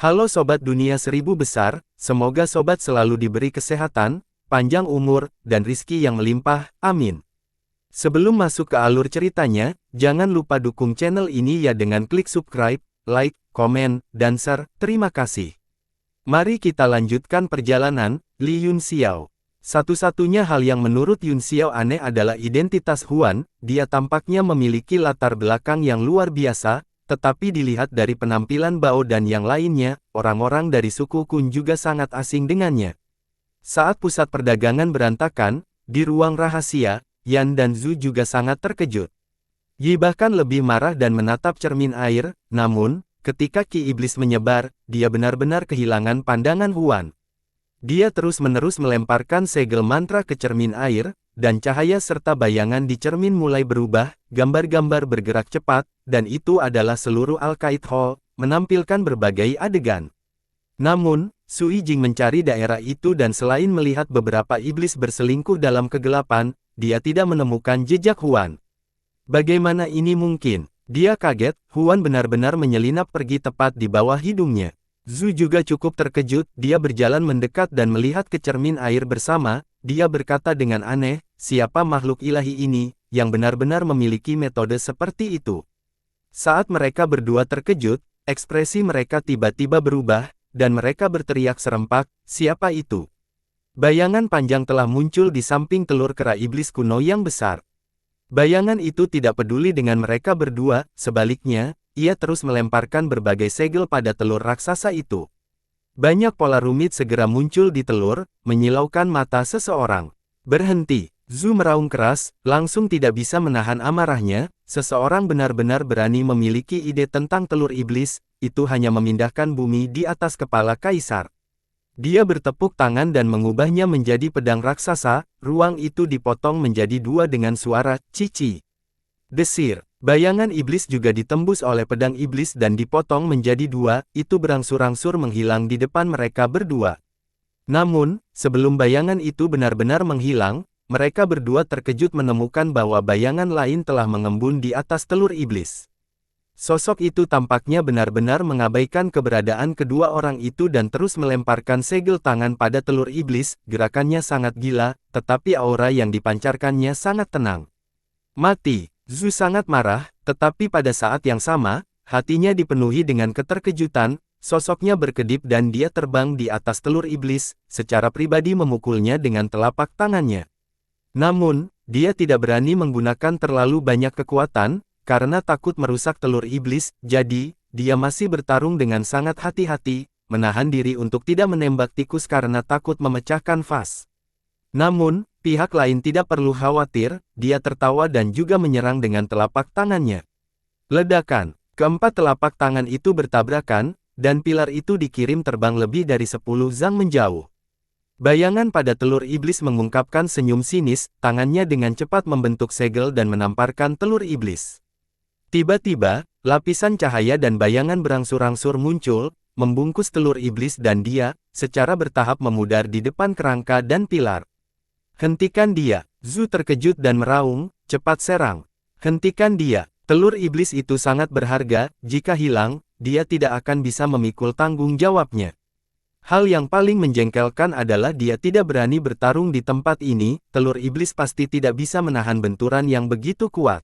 Halo Sobat Dunia Seribu Besar, semoga Sobat selalu diberi kesehatan, panjang umur, dan rizki yang melimpah, amin. Sebelum masuk ke alur ceritanya, jangan lupa dukung channel ini ya dengan klik subscribe, like, komen, dan share, terima kasih. Mari kita lanjutkan perjalanan, Li Yunxiao. Satu-satunya hal yang menurut Yunxiao aneh adalah identitas Huan, dia tampaknya memiliki latar belakang yang luar biasa, tetapi dilihat dari penampilan Bao dan yang lainnya, orang-orang dari suku Kun juga sangat asing dengannya. Saat pusat perdagangan berantakan, di ruang rahasia, Yan dan Zhu juga sangat terkejut. Yi bahkan lebih marah dan menatap cermin air, namun, ketika Ki Iblis menyebar, dia benar-benar kehilangan pandangan Huan. Dia terus-menerus melemparkan segel mantra ke cermin air, dan cahaya serta bayangan di cermin mulai berubah, gambar-gambar bergerak cepat, dan itu adalah seluruh Al-Qaid Hall, menampilkan berbagai adegan. Namun, Sui Jing mencari daerah itu dan selain melihat beberapa iblis berselingkuh dalam kegelapan, dia tidak menemukan jejak Huan. Bagaimana ini mungkin? Dia kaget, Huan benar-benar menyelinap pergi tepat di bawah hidungnya. Zhu juga cukup terkejut, dia berjalan mendekat dan melihat ke cermin air bersama, dia berkata dengan aneh, siapa makhluk ilahi ini, yang benar-benar memiliki metode seperti itu. Saat mereka berdua terkejut, ekspresi mereka tiba-tiba berubah, dan mereka berteriak serempak, siapa itu? Bayangan panjang telah muncul di samping telur kera iblis kuno yang besar. Bayangan itu tidak peduli dengan mereka berdua, sebaliknya, ia terus melemparkan berbagai segel pada telur raksasa itu. Banyak pola rumit segera muncul di telur, menyilaukan mata seseorang. Berhenti, Zhu meraung keras, langsung tidak bisa menahan amarahnya, seseorang benar-benar berani memiliki ide tentang telur iblis, itu hanya memindahkan bumi di atas kepala kaisar. Dia bertepuk tangan dan mengubahnya menjadi pedang raksasa, ruang itu dipotong menjadi dua dengan suara, cici. Desir, bayangan iblis juga ditembus oleh pedang iblis dan dipotong menjadi dua, itu berangsur-angsur menghilang di depan mereka berdua. Namun, sebelum bayangan itu benar-benar menghilang, mereka berdua terkejut menemukan bahwa bayangan lain telah mengembun di atas telur iblis. Sosok itu tampaknya benar-benar mengabaikan keberadaan kedua orang itu dan terus melemparkan segel tangan pada telur iblis, gerakannya sangat gila, tetapi aura yang dipancarkannya sangat tenang. Mati, Zhu sangat marah, tetapi pada saat yang sama, hatinya dipenuhi dengan keterkejutan, sosoknya berkedip dan dia terbang di atas telur iblis, secara pribadi memukulnya dengan telapak tangannya. Namun, dia tidak berani menggunakan terlalu banyak kekuatan, karena takut merusak telur iblis, jadi, dia masih bertarung dengan sangat hati-hati, menahan diri untuk tidak menembak tikus karena takut memecahkan vas. Namun, pihak lain tidak perlu khawatir, dia tertawa dan juga menyerang dengan telapak tangannya. Ledakan, keempat telapak tangan itu bertabrakan, dan pilar itu dikirim terbang lebih dari 10 zang menjauh. Bayangan pada telur iblis mengungkapkan senyum sinis, tangannya dengan cepat membentuk segel dan menamparkan telur iblis. Tiba-tiba, lapisan cahaya dan bayangan berangsur-angsur muncul, membungkus telur iblis dan dia, secara bertahap memudar di depan kerangka dan pilar. Hentikan dia, Zhu terkejut dan meraung, cepat serang. Hentikan dia, telur iblis itu sangat berharga, jika hilang, dia tidak akan bisa memikul tanggung jawabnya. Hal yang paling menjengkelkan adalah dia tidak berani bertarung di tempat ini, telur iblis pasti tidak bisa menahan benturan yang begitu kuat.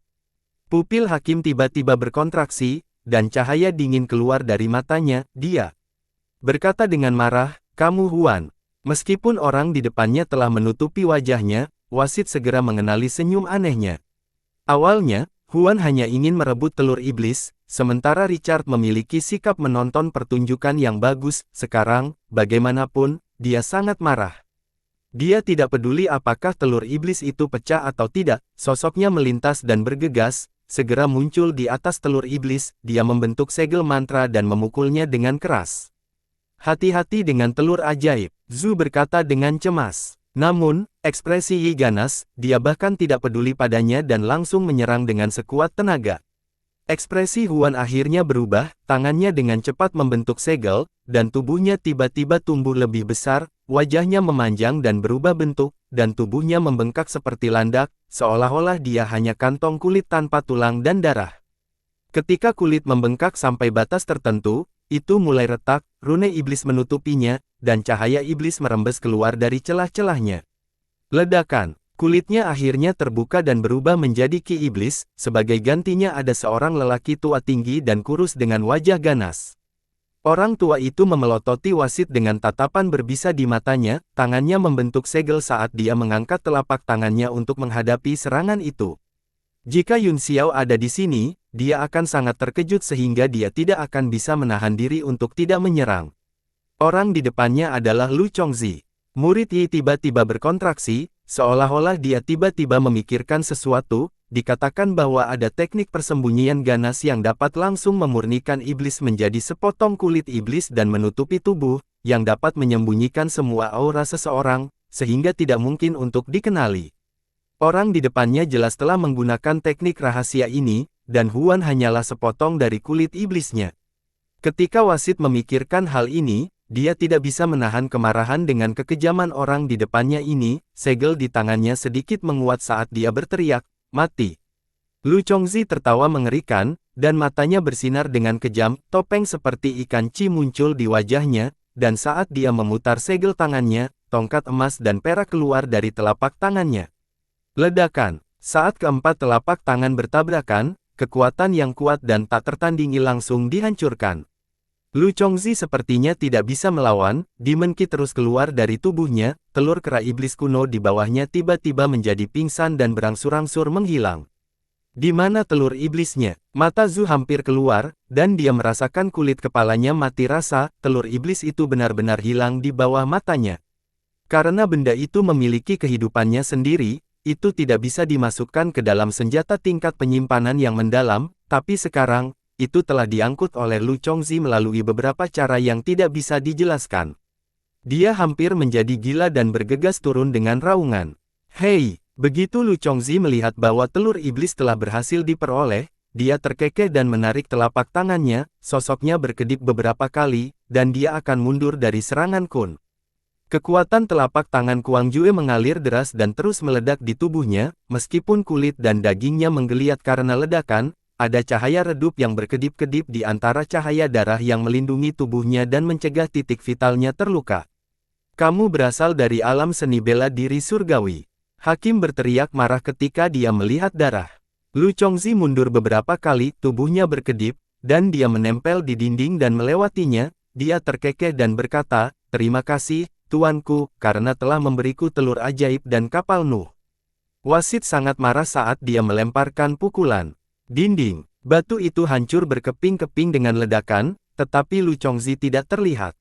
Pupil Hakim tiba-tiba berkontraksi, dan cahaya dingin keluar dari matanya, dia berkata dengan marah, kamu Huan. Meskipun orang di depannya telah menutupi wajahnya, wasit segera mengenali senyum anehnya. Awalnya, Huan hanya ingin merebut telur iblis, sementara Richard memiliki sikap menonton pertunjukan yang bagus, sekarang, bagaimanapun, dia sangat marah. Dia tidak peduli apakah telur iblis itu pecah atau tidak, sosoknya melintas dan bergegas, segera muncul di atas telur iblis, dia membentuk segel mantra dan memukulnya dengan keras. Hati-hati dengan telur ajaib, Zhu berkata dengan cemas. Namun, ekspresi Yi ganas, dia bahkan tidak peduli padanya dan langsung menyerang dengan sekuat tenaga. Ekspresi Huan akhirnya berubah, tangannya dengan cepat membentuk segel, dan tubuhnya tiba-tiba tumbuh lebih besar, wajahnya memanjang dan berubah bentuk, dan tubuhnya membengkak seperti landak, seolah-olah dia hanya kantong kulit tanpa tulang dan darah. Ketika kulit membengkak sampai batas tertentu, itu mulai retak, rune iblis menutupinya, dan cahaya iblis merembes keluar dari celah-celahnya. Ledakan. Kulitnya akhirnya terbuka dan berubah menjadi ki iblis, sebagai gantinya ada seorang lelaki tua tinggi dan kurus dengan wajah ganas. Orang tua itu memelototi wasit dengan tatapan berbisa di matanya, tangannya membentuk segel saat dia mengangkat telapak tangannya untuk menghadapi serangan itu. Jika Yun Xiao ada di sini, dia akan sangat terkejut sehingga dia tidak akan bisa menahan diri untuk tidak menyerang. Orang di depannya adalah Lu Chongzi. Murid Yi tiba-tiba berkontraksi, seolah-olah dia tiba-tiba memikirkan sesuatu. Dikatakan bahwa ada teknik persembunyian ganas yang dapat langsung memurnikan iblis menjadi sepotong kulit iblis dan menutupi tubuh, yang dapat menyembunyikan semua aura seseorang, sehingga tidak mungkin untuk dikenali. Orang di depannya jelas telah menggunakan teknik rahasia ini, dan Huan hanyalah sepotong dari kulit iblisnya. Ketika wasit memikirkan hal ini, dia tidak bisa menahan kemarahan dengan kekejaman orang di depannya ini. Segel di tangannya sedikit menguat saat dia berteriak, "Mati!" Lu Chongzi tertawa mengerikan, dan matanya bersinar dengan kejam. Topeng seperti ikan Chi muncul di wajahnya, dan saat dia memutar segel tangannya, tongkat emas dan perak keluar dari telapak tangannya. Ledakan. Saat keempat telapak tangan bertabrakan, kekuatan yang kuat dan tak tertandingi langsung dihancurkan. Lu Chongzi sepertinya tidak bisa melawan, Demon Ki terus keluar dari tubuhnya, telur kera iblis kuno di bawahnya tiba-tiba menjadi pingsan dan berangsur-angsur menghilang. Di mana telur iblisnya? Mata Zhu hampir keluar, dan dia merasakan kulit kepalanya mati rasa, telur iblis itu benar-benar hilang di bawah matanya. Karena benda itu memiliki kehidupannya sendiri, itu tidak bisa dimasukkan ke dalam senjata tingkat penyimpanan yang mendalam, tapi sekarang, itu telah diangkut oleh Lu Chongzi melalui beberapa cara yang tidak bisa dijelaskan. Dia hampir menjadi gila dan bergegas turun dengan raungan. "Hei!" Begitu Lu Chongzi melihat bahwa telur iblis telah berhasil diperoleh, dia terkekeh dan menarik telapak tangannya, sosoknya berkedip beberapa kali, dan dia akan mundur dari serangan Kun. Kekuatan telapak tangan Kuang Jue mengalir deras dan terus meledak di tubuhnya, meskipun kulit dan dagingnya menggeliat karena ledakan, ada cahaya redup yang berkedip-kedip di antara cahaya darah yang melindungi tubuhnya dan mencegah titik vitalnya terluka. "Kamu berasal dari alam seni bela diri surgawi." Hakim berteriak marah ketika dia melihat darah. Lu Chongzi mundur beberapa kali, tubuhnya berkedip, dan dia menempel di dinding dan melewatinya. Dia terkekeh dan berkata, "Terima kasih, tuanku, karena telah memberiku telur ajaib dan kapal Nuh." Wasit sangat marah saat dia melemparkan pukulan. Dinding, batu itu hancur berkeping-keping dengan ledakan, tetapi Lu Chongzi tidak terlihat.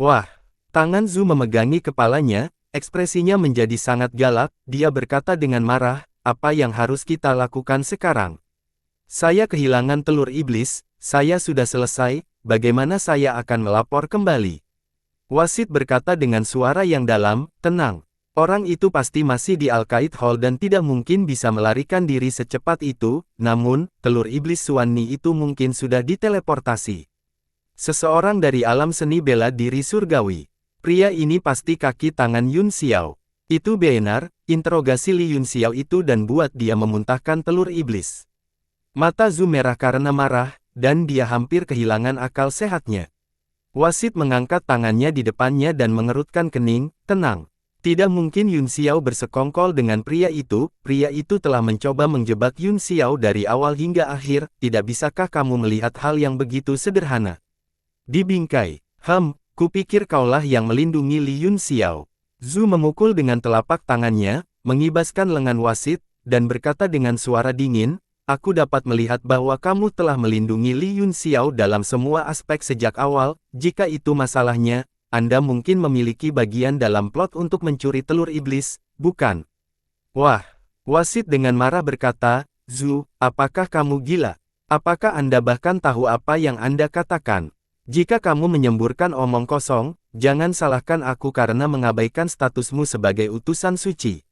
"Wah!" Tangan Zhu memegangi kepalanya, ekspresinya menjadi sangat galak, dia berkata dengan marah, "Apa yang harus kita lakukan sekarang? Saya kehilangan telur iblis, saya sudah selesai, bagaimana saya akan melapor kembali?" Wasit berkata dengan suara yang dalam, "Tenang. Orang itu pasti masih di Al-Qaid Hall dan tidak mungkin bisa melarikan diri secepat itu, namun, telur iblis Suwanni itu mungkin sudah diteleportasi. Seseorang dari alam seni bela diri surgawi. Pria ini pasti kaki tangan Yun Xiao. Itu benar," interogasi Li Yun Xiao itu dan buat dia memuntahkan telur iblis. Mata Zhu merah karena marah, dan dia hampir kehilangan akal sehatnya. Wasit mengangkat tangannya di depannya dan mengerutkan kening, "Tenang. Tidak mungkin Yun Xiao bersekongkol dengan pria itu telah mencoba menjebak Yun Xiao dari awal hingga akhir, tidak bisakah kamu melihat hal yang begitu sederhana?" Dibingkai. Kupikir kaulah yang melindungi Li Yun Xiao." Zhu memukul dengan telapak tangannya, mengibaskan lengan wasit, dan berkata dengan suara dingin, "Aku dapat melihat bahwa kamu telah melindungi Li Yun Xiao dalam semua aspek sejak awal, jika itu masalahnya, Anda mungkin memiliki bagian dalam plot untuk mencuri telur iblis, bukan?" "Wah!" Wasit dengan marah berkata, "Zhu, apakah kamu gila? Apakah Anda bahkan tahu apa yang Anda katakan? Jika kamu menyemburkan omong kosong, jangan salahkan aku karena mengabaikan statusmu sebagai utusan suci."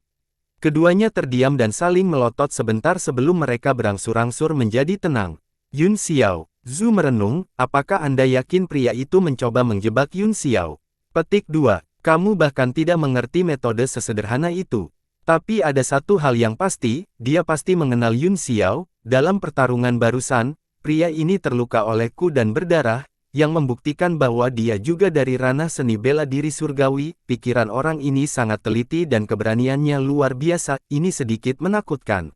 Keduanya terdiam dan saling melotot sebentar sebelum mereka berangsur-angsur menjadi tenang. "Yun Xiao." Zhu merenung, "Apakah Anda yakin pria itu mencoba menjebak Yun Xiao?" Petik 2. Kamu bahkan tidak mengerti metode sesederhana itu. Tapi ada satu hal yang pasti, dia pasti mengenal Yun Xiao. Dalam pertarungan barusan, pria ini terluka olehku dan berdarah, yang membuktikan bahwa dia juga dari ranah seni bela diri surgawi. Pikiran orang ini sangat teliti dan keberaniannya luar biasa, ini sedikit menakutkan.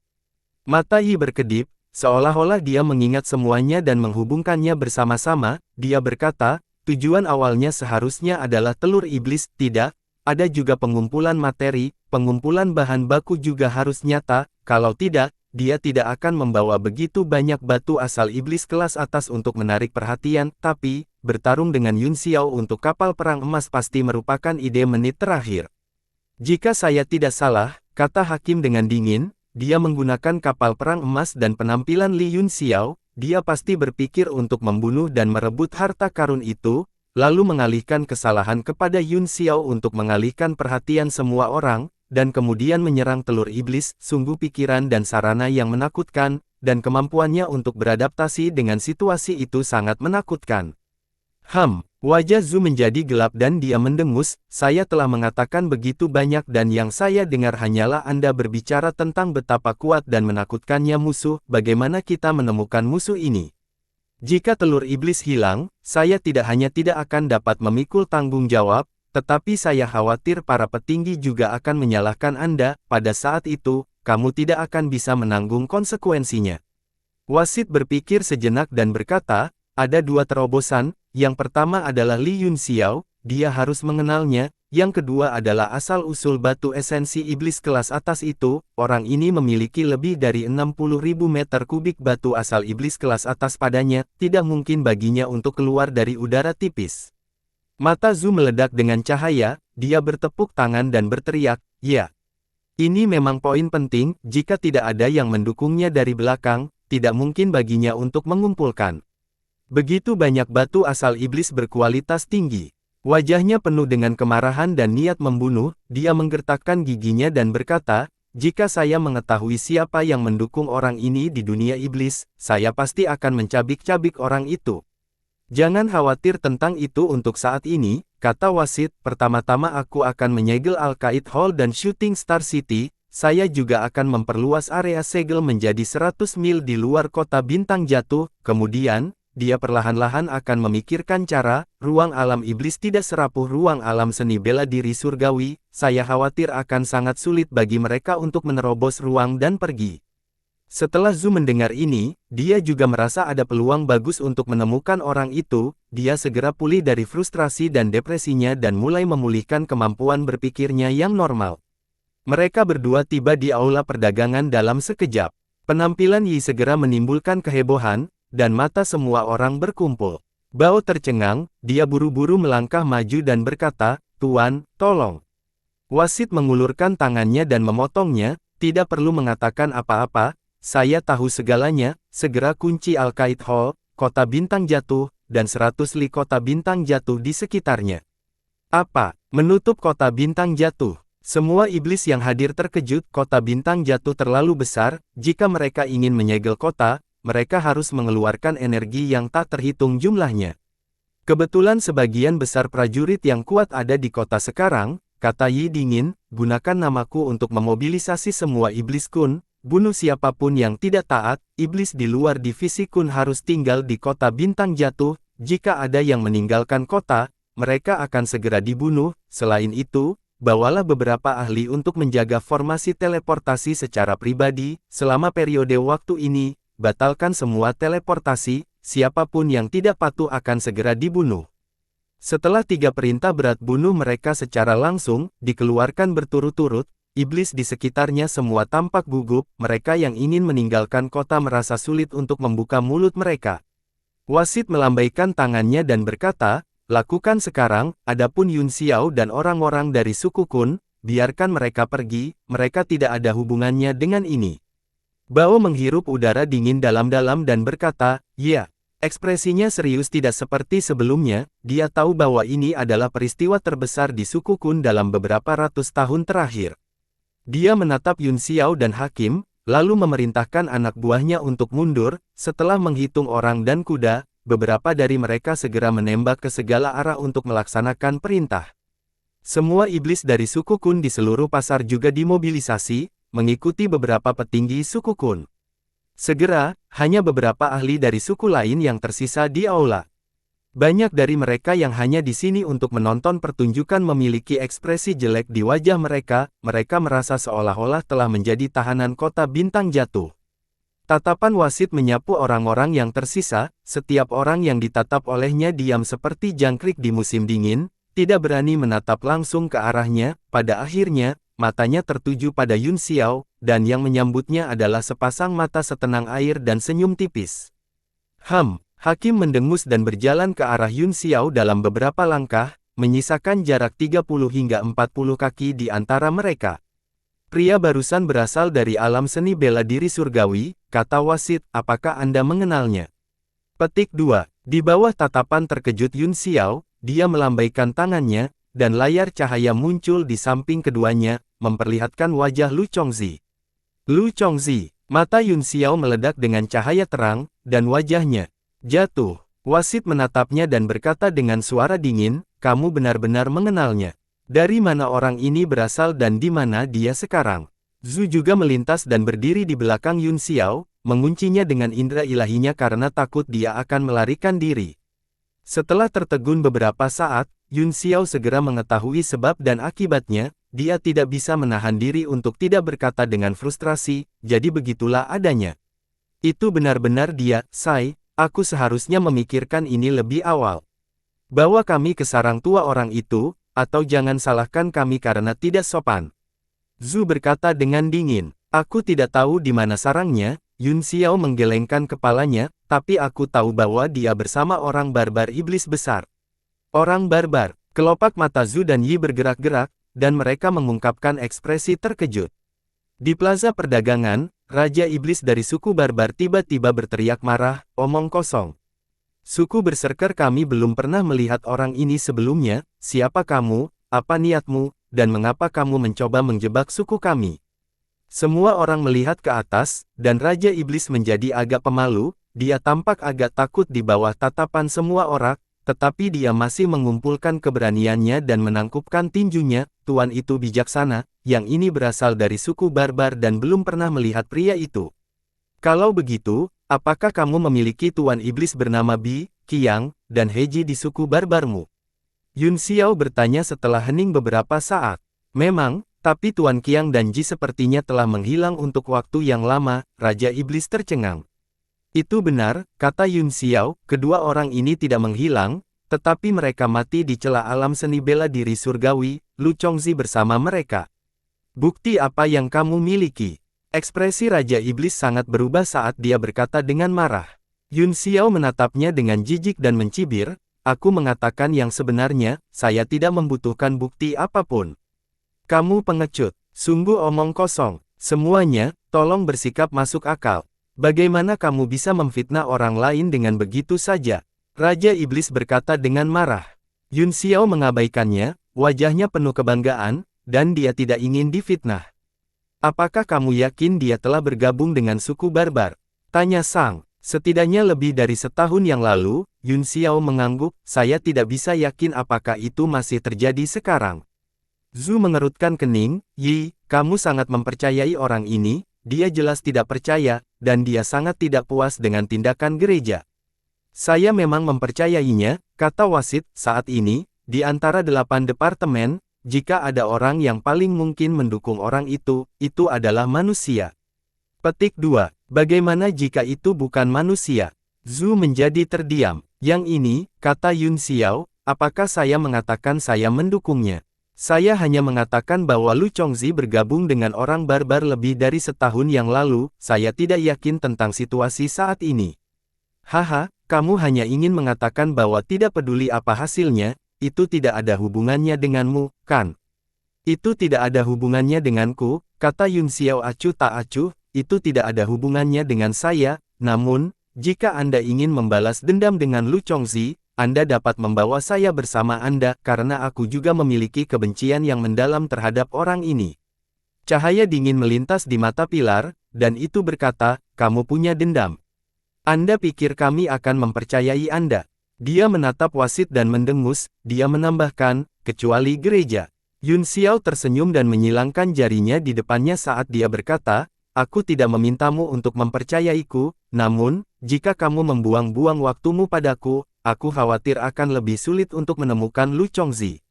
Mata Yi berkedip, seolah-olah dia mengingat semuanya dan menghubungkannya bersama-sama. Dia berkata, tujuan awalnya seharusnya adalah telur iblis, tidak? Ada juga pengumpulan materi, pengumpulan bahan baku juga harus nyata, kalau tidak, dia tidak akan membawa begitu banyak batu asal iblis kelas atas untuk menarik perhatian, tapi, bertarung dengan Yun Xiao untuk kapal perang emas pasti merupakan ide menit terakhir. Jika saya tidak salah, kata Hakim dengan dingin, dia menggunakan kapal perang emas dan penampilan Li Yun Xiao, dia pasti berpikir untuk membunuh dan merebut harta karun itu, lalu mengalihkan kesalahan kepada Yun Xiao untuk mengalihkan perhatian semua orang, dan kemudian menyerang telur iblis. Sungguh pikiran dan sarana yang menakutkan, dan kemampuannya untuk beradaptasi dengan situasi itu sangat menakutkan. Wajah Zhu menjadi gelap dan dia mendengus, saya telah mengatakan begitu banyak dan yang saya dengar hanyalah Anda berbicara tentang betapa kuat dan menakutkannya musuh, bagaimana kita menemukan musuh ini. Jika telur iblis hilang, saya tidak hanya tidak akan dapat memikul tanggung jawab, tetapi saya khawatir para petinggi juga akan menyalahkan Anda, pada saat itu, kamu tidak akan bisa menanggung konsekuensinya. Wasit berpikir sejenak dan berkata, ada dua terobosan. Yang pertama adalah Li Yun Xiao, dia harus mengenalnya. Yang kedua adalah asal-usul batu esensi iblis kelas atas itu. Orang ini memiliki lebih dari 60.000 meter kubik batu asal iblis kelas atas padanya, tidak mungkin baginya untuk keluar dari udara tipis. Mata Zhu meledak dengan cahaya, dia bertepuk tangan dan berteriak, ya. Ini memang poin penting, jika tidak ada yang mendukungnya dari belakang, tidak mungkin baginya untuk mengumpulkan begitu banyak batu asal iblis berkualitas tinggi. Wajahnya penuh dengan kemarahan dan niat membunuh, dia menggertakkan giginya dan berkata, jika saya mengetahui siapa yang mendukung orang ini di dunia iblis, saya pasti akan mencabik-cabik orang itu. Jangan khawatir tentang itu untuk saat ini, kata wasit, pertama-tama aku akan menyegel Al-Qaid Hall dan Shooting Star City, saya juga akan memperluas area segel menjadi 100 mil di luar kota bintang jatuh, kemudian, dia perlahan-lahan akan memikirkan cara, ruang alam iblis tidak serapuh ruang alam seni bela diri surgawi, saya khawatir akan sangat sulit bagi mereka untuk menerobos ruang dan pergi. Setelah Zhu mendengar ini, dia juga merasa ada peluang bagus untuk menemukan orang itu, dia segera pulih dari frustrasi dan depresinya dan mulai memulihkan kemampuan berpikirnya yang normal. Mereka berdua tiba di aula perdagangan dalam sekejap. Penampilan Yi segera menimbulkan kehebohan, dan mata semua orang berkumpul. Bao tercengang, dia buru-buru melangkah maju dan berkata, Tuan, tolong. Wasit mengulurkan tangannya dan memotongnya, tidak perlu mengatakan apa-apa, saya tahu segalanya, segera kunci Al-Qaid Hall, kota bintang jatuh, dan 100 li kota bintang jatuh di sekitarnya. Apa? Menutup kota bintang jatuh? Semua iblis yang hadir terkejut, kota bintang jatuh terlalu besar, jika mereka ingin menyegel kota, mereka harus mengeluarkan energi yang tak terhitung jumlahnya. Kebetulan sebagian besar prajurit yang kuat ada di kota sekarang, kata Yi dingin, gunakan namaku untuk memobilisasi semua iblis kun, bunuh siapapun yang tidak taat, iblis di luar divisi kun harus tinggal di kota bintang jatuh, jika ada yang meninggalkan kota, mereka akan segera dibunuh, selain itu, bawalah beberapa ahli untuk menjaga formasi teleportasi secara pribadi, selama periode waktu ini, batalkan semua teleportasi, siapapun yang tidak patuh akan segera dibunuh. Setelah 3 perintah berat bunuh mereka secara langsung, dikeluarkan berturut-turut, iblis di sekitarnya semua tampak gugup, mereka yang ingin meninggalkan kota merasa sulit untuk membuka mulut mereka. Wasit melambaikan tangannya dan berkata, lakukan sekarang, adapun Yun Xiao dan orang-orang dari suku Kun, biarkan mereka pergi, mereka tidak ada hubungannya dengan ini. Bao menghirup udara dingin dalam-dalam dan berkata, ya. Ekspresinya serius tidak seperti sebelumnya, dia tahu bahwa ini adalah peristiwa terbesar di suku Kun dalam beberapa ratus tahun terakhir. Dia menatap Yun Xiao dan Hakim, lalu memerintahkan anak buahnya untuk mundur, setelah menghitung orang dan kuda, beberapa dari mereka segera menembak ke segala arah untuk melaksanakan perintah. Semua iblis dari suku Kun di seluruh pasar juga dimobilisasi, mengikuti beberapa petinggi suku Kun. Segera, hanya beberapa ahli dari suku lain yang tersisa di aula. Banyak dari mereka yang hanya di sini untuk menonton pertunjukan memiliki ekspresi jelek di wajah mereka, mereka merasa seolah-olah telah menjadi tahanan kota bintang jatuh. Tatapan wasit menyapu orang-orang yang tersisa, setiap orang yang ditatap olehnya diam seperti jangkrik di musim dingin, tidak berani menatap langsung ke arahnya, pada akhirnya, matanya tertuju pada Yun Xiao, dan yang menyambutnya adalah sepasang mata setenang air dan senyum tipis. Hakim mendengus dan berjalan ke arah Yun Xiao dalam beberapa langkah, menyisakan jarak 30 hingga 40 kaki di antara mereka. Pria barusan berasal dari alam seni bela diri surgawi, kata wasit, apakah Anda mengenalnya? Petik 2. Di bawah tatapan terkejut Yun Xiao, dia melambaikan tangannya, dan layar cahaya muncul di samping keduanya, memperlihatkan wajah Lu Chongzi. Lu Chongzi, mata Yun Xiao meledak dengan cahaya terang, dan wajahnya jatuh. Wasit menatapnya dan berkata dengan suara dingin, kamu benar-benar mengenalnya. Dari mana orang ini berasal dan di mana dia sekarang? Zhu juga melintas dan berdiri di belakang Yun Xiao, menguncinya dengan indera ilahinya karena takut dia akan melarikan diri. Setelah tertegun beberapa saat, Yun Xiao segera mengetahui sebab dan akibatnya, dia tidak bisa menahan diri untuk tidak berkata dengan frustrasi, jadi begitulah adanya. Itu benar-benar dia, Sai. Aku seharusnya memikirkan ini lebih awal. Bawa kami ke sarang tua orang itu, atau jangan salahkan kami karena tidak sopan. Zhu berkata dengan dingin. Aku tidak tahu di mana sarangnya, Yun Xiao menggelengkan kepalanya, tapi aku tahu bahwa dia bersama orang barbar iblis besar. Orang barbar, kelopak mata Zhu dan Yi bergerak-gerak, dan mereka mengungkapkan ekspresi terkejut. Di plaza perdagangan, Raja Iblis dari suku barbar tiba-tiba berteriak marah, omong kosong. Suku berserker kami belum pernah melihat orang ini sebelumnya, siapa kamu, apa niatmu, dan mengapa kamu mencoba menjebak suku kami? Semua orang melihat ke atas, dan Raja Iblis menjadi agak pemalu, dia tampak agak takut di bawah tatapan semua orang, tetapi dia masih mengumpulkan keberaniannya dan menangkupkan tinjunya, tuan itu bijaksana, yang ini berasal dari suku barbar dan belum pernah melihat pria itu. Kalau begitu, apakah kamu memiliki tuan iblis bernama Bi, Qiang, dan Heji di suku barbarmu? Yun Xiao bertanya setelah hening beberapa saat. Memang, tapi tuan Qiang dan Ji sepertinya telah menghilang untuk waktu yang lama, Raja Iblis tercengang. Itu benar, kata Yun Xiao, kedua orang ini tidak menghilang, tetapi mereka mati di celah alam seni bela diri surgawi, Lu Chongzi bersama mereka. Bukti apa yang kamu miliki? Ekspresi Raja Iblis sangat berubah saat dia berkata dengan marah. Yun Xiao menatapnya dengan jijik dan mencibir, aku mengatakan yang sebenarnya, saya tidak membutuhkan bukti apapun. Kamu pengecut, sungguh omong kosong, semuanya, tolong bersikap masuk akal. Bagaimana kamu bisa memfitnah orang lain dengan begitu saja? Raja Iblis berkata dengan marah. Yun Xiao mengabaikannya, wajahnya penuh kebanggaan, dan dia tidak ingin difitnah. Apakah kamu yakin dia telah bergabung dengan suku barbar? Tanya Sang. Setidaknya lebih dari setahun yang lalu, Yun Xiao mengangguk, saya tidak bisa yakin apakah itu masih terjadi sekarang. Zhu mengerutkan kening, Yi, kamu sangat mempercayai orang ini, dia jelas tidak percaya, dan dia sangat tidak puas dengan tindakan gereja. Saya memang mempercayainya, kata wasit, saat ini, di antara 8 departemen, jika ada orang yang paling mungkin mendukung orang itu adalah manusia. Petik 2. Bagaimana jika itu bukan manusia? Zhu menjadi terdiam. Yang ini, kata Yun Xiao, apakah saya mengatakan saya mendukungnya? Saya hanya mengatakan bahwa Lu Chongzi bergabung dengan orang barbar lebih dari setahun yang lalu, saya tidak yakin tentang situasi saat ini. Haha, kamu hanya ingin mengatakan bahwa tidak peduli apa hasilnya, itu tidak ada hubungannya denganmu, kan? Itu tidak ada hubungannya denganku, kata Yun Xiao acuh tak acuh, itu tidak ada hubungannya dengan saya, namun, jika Anda ingin membalas dendam dengan Lu Chongzi, Anda dapat membawa saya bersama Anda, karena aku juga memiliki kebencian yang mendalam terhadap orang ini. Cahaya dingin melintas di mata Pilar, dan itu berkata, kamu punya dendam. Anda pikir kami akan mempercayai Anda? Dia menatap wasit dan mendengus, dia menambahkan, kecuali gereja. Yun Xiao tersenyum dan menyilangkan jarinya di depannya saat dia berkata, aku tidak memintamu untuk mempercayaiku, namun, jika kamu membuang-buang waktumu padaku, aku khawatir akan lebih sulit untuk menemukan Lu Chongzi.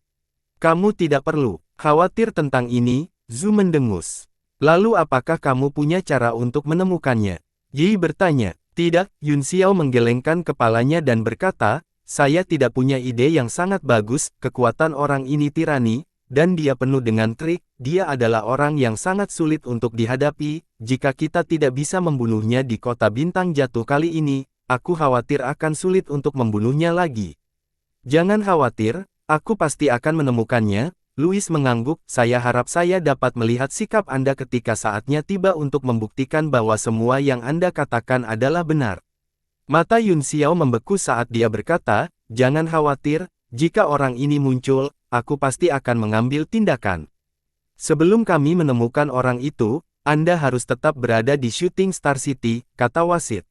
Kamu tidak perlu khawatir tentang ini, Zhu mendengus. Lalu apakah kamu punya cara untuk menemukannya? Yi bertanya. Tidak, Yun Xiao menggelengkan kepalanya dan berkata, saya tidak punya ide yang sangat bagus, kekuatan orang ini tirani, dan dia penuh dengan trik, dia adalah orang yang sangat sulit untuk dihadapi, jika kita tidak bisa membunuhnya di kota bintang jatuh kali ini, aku khawatir akan sulit untuk membunuhnya lagi. Jangan khawatir, aku pasti akan menemukannya. Louis mengangguk, saya harap saya dapat melihat sikap Anda ketika saatnya tiba untuk membuktikan bahwa semua yang Anda katakan adalah benar. Mata Yun Xiao membeku saat dia berkata, jangan khawatir, jika orang ini muncul, aku pasti akan mengambil tindakan. Sebelum kami menemukan orang itu, Anda harus tetap berada di Shooting Star City, kata wasit.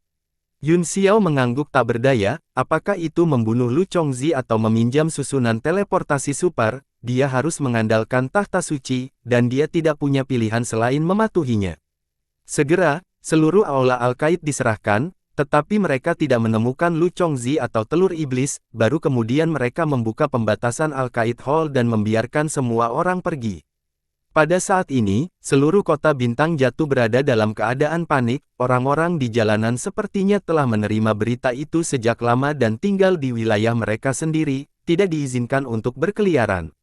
Yun Xiao mengangguk tak berdaya, apakah itu membunuh Lu Chongzi atau meminjam susunan teleportasi super, dia harus mengandalkan tahta suci, dan dia tidak punya pilihan selain mematuhinya. Segera, seluruh aula Al-Qaid diserahkan, tetapi mereka tidak menemukan Lu Chongzi atau telur iblis, baru kemudian mereka membuka pembatasan Al-Qaid Hall dan membiarkan semua orang pergi. Pada saat ini, seluruh kota bintang jatuh berada dalam keadaan panik, orang-orang di jalanan sepertinya telah menerima berita itu sejak lama dan tinggal di wilayah mereka sendiri, tidak diizinkan untuk berkeliaran.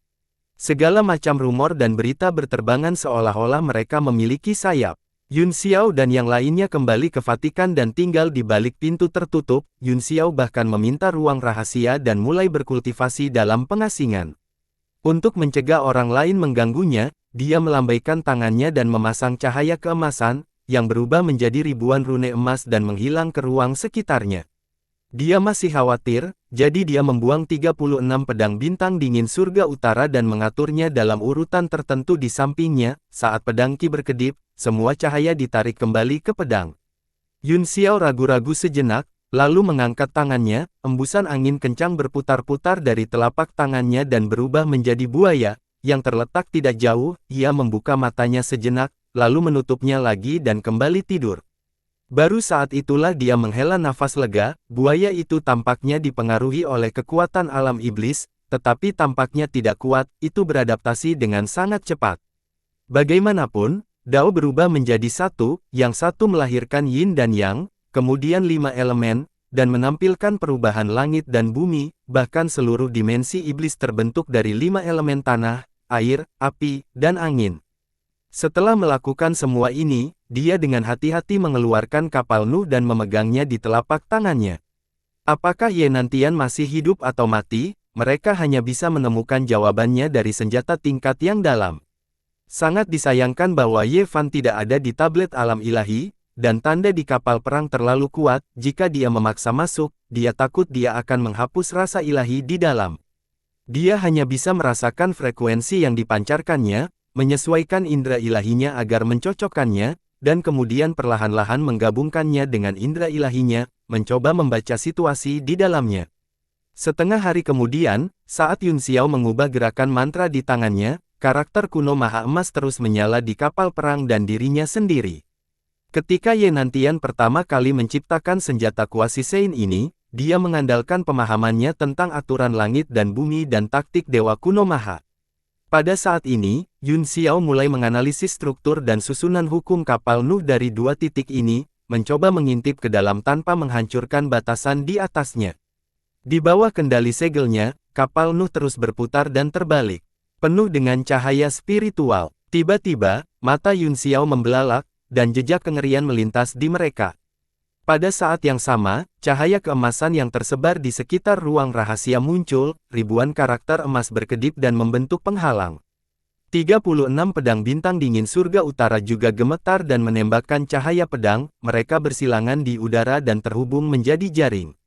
Segala macam rumor dan berita berterbangan seolah-olah mereka memiliki sayap. Yun Xiao dan yang lainnya kembali ke Vatikan dan tinggal di balik pintu tertutup, Yun Xiao bahkan meminta ruang rahasia dan mulai berkultivasi dalam pengasingan. Untuk mencegah orang lain mengganggunya, dia melambaikan tangannya dan memasang cahaya keemasan, yang berubah menjadi ribuan rune emas dan menghilang ke ruang sekitarnya. Dia masih khawatir, jadi dia membuang 36 pedang bintang dingin surga utara dan mengaturnya dalam urutan tertentu di sampingnya. Saat pedang Qi berkedip, semua cahaya ditarik kembali ke pedang. Yun Xiao ragu-ragu sejenak, lalu mengangkat tangannya, embusan angin kencang berputar-putar dari telapak tangannya dan berubah menjadi buaya, yang terletak tidak jauh. Ia membuka matanya sejenak, lalu menutupnya lagi dan kembali tidur. Baru saat itulah dia menghela nafas lega, buaya itu tampaknya dipengaruhi oleh kekuatan alam iblis, tetapi tampaknya tidak kuat, itu beradaptasi dengan sangat cepat. Bagaimanapun, Dao berubah menjadi satu, yang satu melahirkan Yin dan Yang, kemudian 5 elemen, dan menampilkan perubahan langit dan bumi, bahkan seluruh dimensi iblis terbentuk dari 5 elemen tanah, air, api, dan angin. Setelah melakukan semua ini, dia dengan hati-hati mengeluarkan kapal Nuh dan memegangnya di telapak tangannya. Apakah Ye Nantian masih hidup atau mati? Mereka hanya bisa menemukan jawabannya dari senjata tingkat yang dalam. Sangat disayangkan bahwa Ye Fan tidak ada di tablet alam ilahi, dan tanda di kapal perang terlalu kuat. Jika dia memaksa masuk, dia takut dia akan menghapus rasa ilahi di dalam. Dia hanya bisa merasakan frekuensi yang dipancarkannya, menyesuaikan indera ilahinya agar mencocokkannya, dan kemudian perlahan-lahan menggabungkannya dengan indera ilahinya, mencoba membaca situasi di dalamnya. Setengah hari kemudian, saat Yun Xiao mengubah gerakan mantra di tangannya, karakter kuno Maha Emas terus menyala di kapal perang dan dirinya sendiri. Ketika Ye Nantian pertama kali menciptakan senjata kuasi Sein ini, dia mengandalkan pemahamannya tentang aturan langit dan bumi dan taktik Dewa Kuno Maha. Pada saat ini, Yun Xiao mulai menganalisis struktur dan susunan hukum kapal Nuh dari dua titik ini, mencoba mengintip ke dalam tanpa menghancurkan batasan di atasnya. Di bawah kendali segelnya, kapal Nuh terus berputar dan terbalik, penuh dengan cahaya spiritual. Tiba-tiba, mata Yun Xiao membelalak, dan jejak kengerian melintas di mereka. Pada saat yang sama, cahaya keemasan yang tersebar di sekitar ruang rahasia muncul, ribuan karakter emas berkedip dan membentuk penghalang. 36 pedang bintang dingin surga utara juga gemetar dan menembakkan cahaya pedang, mereka bersilangan di udara dan terhubung menjadi jaring.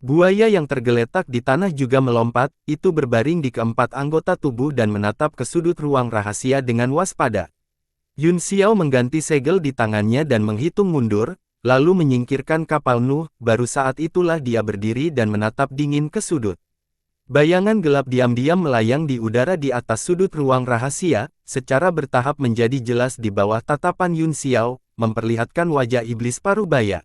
Buaya yang tergeletak di tanah juga melompat, itu berbaring di keempat anggota tubuh dan menatap ke sudut ruang rahasia dengan waspada. Yun Xiao mengganti segel di tangannya dan menghitung mundur, lalu menyingkirkan kapal Nuh. Baru saat itulah dia berdiri dan menatap dingin ke sudut. Bayangan gelap diam-diam melayang di udara di atas sudut ruang rahasia, secara bertahap menjadi jelas di bawah tatapan Yun Xiao, memperlihatkan wajah iblis Parubaya.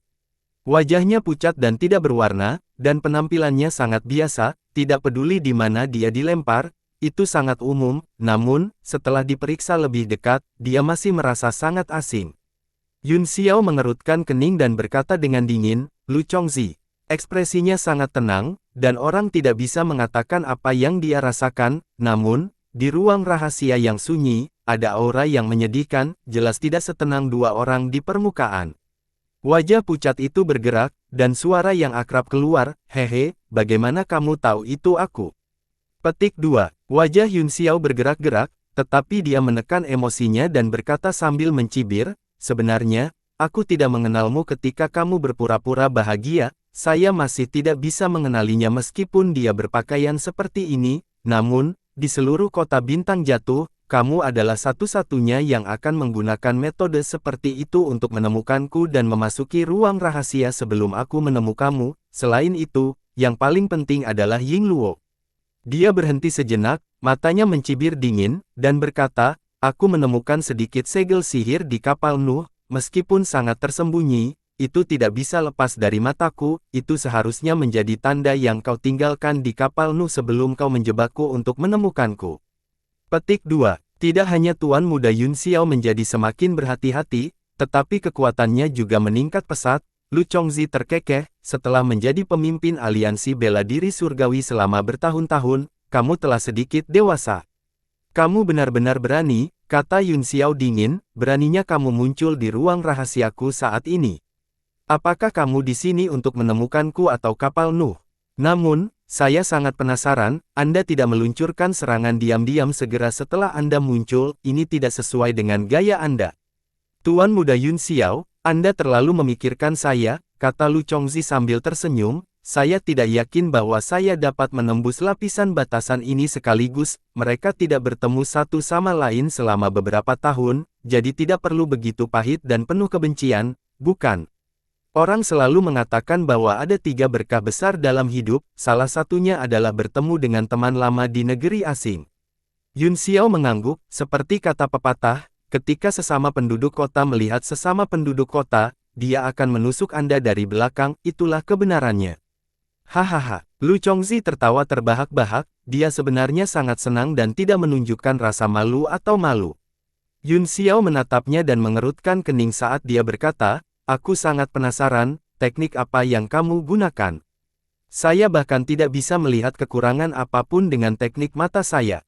Wajahnya pucat dan tidak berwarna, dan penampilannya sangat biasa, tidak peduli di mana dia dilempar, itu sangat umum, namun, setelah diperiksa lebih dekat, dia masih merasa sangat asing. Yun Xiao mengerutkan kening dan berkata dengan dingin, "Lu Chongzi." Ekspresinya sangat tenang, dan orang tidak bisa mengatakan apa yang dia rasakan, namun, di ruang rahasia yang sunyi, ada aura yang menyedihkan, jelas tidak setenang dua orang di permukaan. Wajah pucat itu bergerak, dan suara yang akrab keluar, "Hehe, bagaimana kamu tahu itu aku?" Petik 2. Wajah Yun Xiao bergerak-gerak, tetapi dia menekan emosinya dan berkata sambil mencibir, "Sebenarnya, aku tidak mengenalmu ketika kamu berpura-pura bahagia, saya masih tidak bisa mengenalinya meskipun dia berpakaian seperti ini, namun, di seluruh kota bintang jatuh, kamu adalah satu-satunya yang akan menggunakan metode seperti itu untuk menemukanku dan memasuki ruang rahasia sebelum aku menemukanmu. Selain itu, yang paling penting adalah Ying Luo." Dia berhenti sejenak, matanya mencibir dingin, dan berkata, "Aku menemukan sedikit segel sihir di kapal Nuh, meskipun sangat tersembunyi, itu tidak bisa lepas dari mataku, itu seharusnya menjadi tanda yang kau tinggalkan di kapal Nuh sebelum kau menjebakku untuk menemukanku." Petik 2. Tidak hanya Tuan Muda Yun Xiao menjadi semakin berhati-hati, tetapi kekuatannya juga meningkat pesat. Lu Chongzi terkekeh, "Setelah menjadi pemimpin aliansi bela diri surgawi selama bertahun-tahun, kamu telah sedikit dewasa. Kamu benar-benar berani," kata Yun Xiao dingin, "beraninya kamu muncul di ruang rahasiaku saat ini. Apakah kamu di sini untuk menemukanku atau kapal Nuh? Namun, saya sangat penasaran, Anda tidak meluncurkan serangan diam-diam segera setelah Anda muncul, ini tidak sesuai dengan gaya Anda." "Tuan Muda Yun Xiao, Anda terlalu memikirkan saya," kata Lu Chongzi sambil tersenyum, "saya tidak yakin bahwa saya dapat menembus lapisan batasan ini sekaligus, mereka tidak bertemu satu sama lain selama beberapa tahun, jadi tidak perlu begitu pahit dan penuh kebencian, bukan? Orang selalu mengatakan bahwa ada 3 berkah besar dalam hidup, salah satunya adalah bertemu dengan teman lama di negeri asing." Yun Xiao mengangguk, seperti kata pepatah, ketika sesama penduduk kota melihat sesama penduduk kota, dia akan menusuk Anda dari belakang, itulah kebenarannya. Hahaha, Lu Chongzi tertawa terbahak-bahak, dia sebenarnya sangat senang dan tidak menunjukkan rasa malu atau malu. Yun Xiao menatapnya dan mengerutkan kening saat dia berkata, "Aku sangat penasaran, teknik apa yang kamu gunakan? Saya bahkan tidak bisa melihat kekurangan apapun dengan teknik mata saya."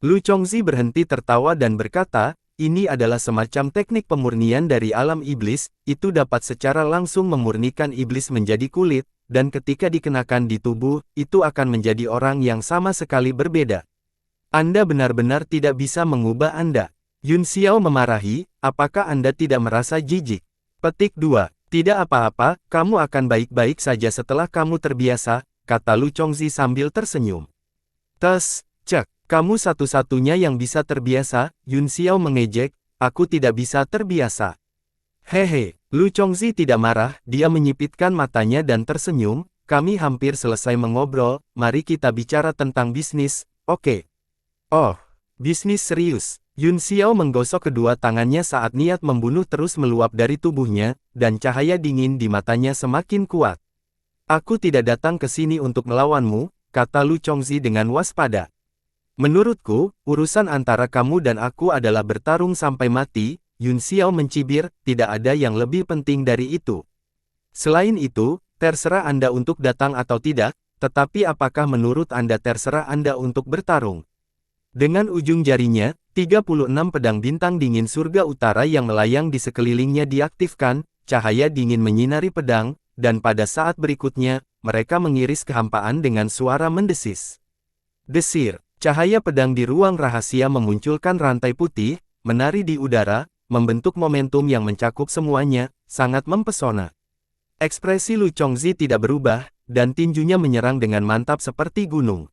Lu Chongzi berhenti tertawa dan berkata, "Ini adalah semacam teknik pemurnian dari alam iblis, itu dapat secara langsung memurnikan iblis menjadi kulit, dan ketika dikenakan di tubuh, itu akan menjadi orang yang sama sekali berbeda. Anda benar-benar tidak bisa mengubah Anda." Yun Xiao memarahi, "Apakah Anda tidak merasa jijik?" Petik 2. "Tidak apa-apa, kamu akan baik-baik saja setelah kamu terbiasa," kata Lu Chongzi sambil tersenyum. "Tes, cek. Kamu satu-satunya yang bisa terbiasa," Yun Xiao mengejek, "aku tidak bisa terbiasa." "Hehe." Lu Chongzi tidak marah, dia menyipitkan matanya dan tersenyum, "Kami hampir selesai mengobrol, mari kita bicara tentang bisnis, oke?" "Oh, bisnis serius." Yun Xiao menggosok kedua tangannya saat niat membunuh terus meluap dari tubuhnya, dan cahaya dingin di matanya semakin kuat. "Aku tidak datang ke sini untuk melawanmu," kata Lu Chongzi dengan waspada. "Menurutku, urusan antara kamu dan aku adalah bertarung sampai mati." Yun Xiao mencibir, "Tidak ada yang lebih penting dari itu. Selain itu, terserah Anda untuk datang atau tidak, tetapi apakah menurut Anda terserah Anda untuk bertarung?" Dengan ujung jarinya, 36 pedang bintang dingin surga utara yang melayang di sekelilingnya diaktifkan, cahaya dingin menyinari pedang, dan pada saat berikutnya, mereka mengiris kehampaan dengan suara mendesis. Desir. Cahaya pedang di ruang rahasia memunculkan rantai putih, menari di udara, membentuk momentum yang mencakup semuanya, sangat mempesona. Ekspresi Lu Chongzi tidak berubah, dan tinjunya menyerang dengan mantap seperti gunung.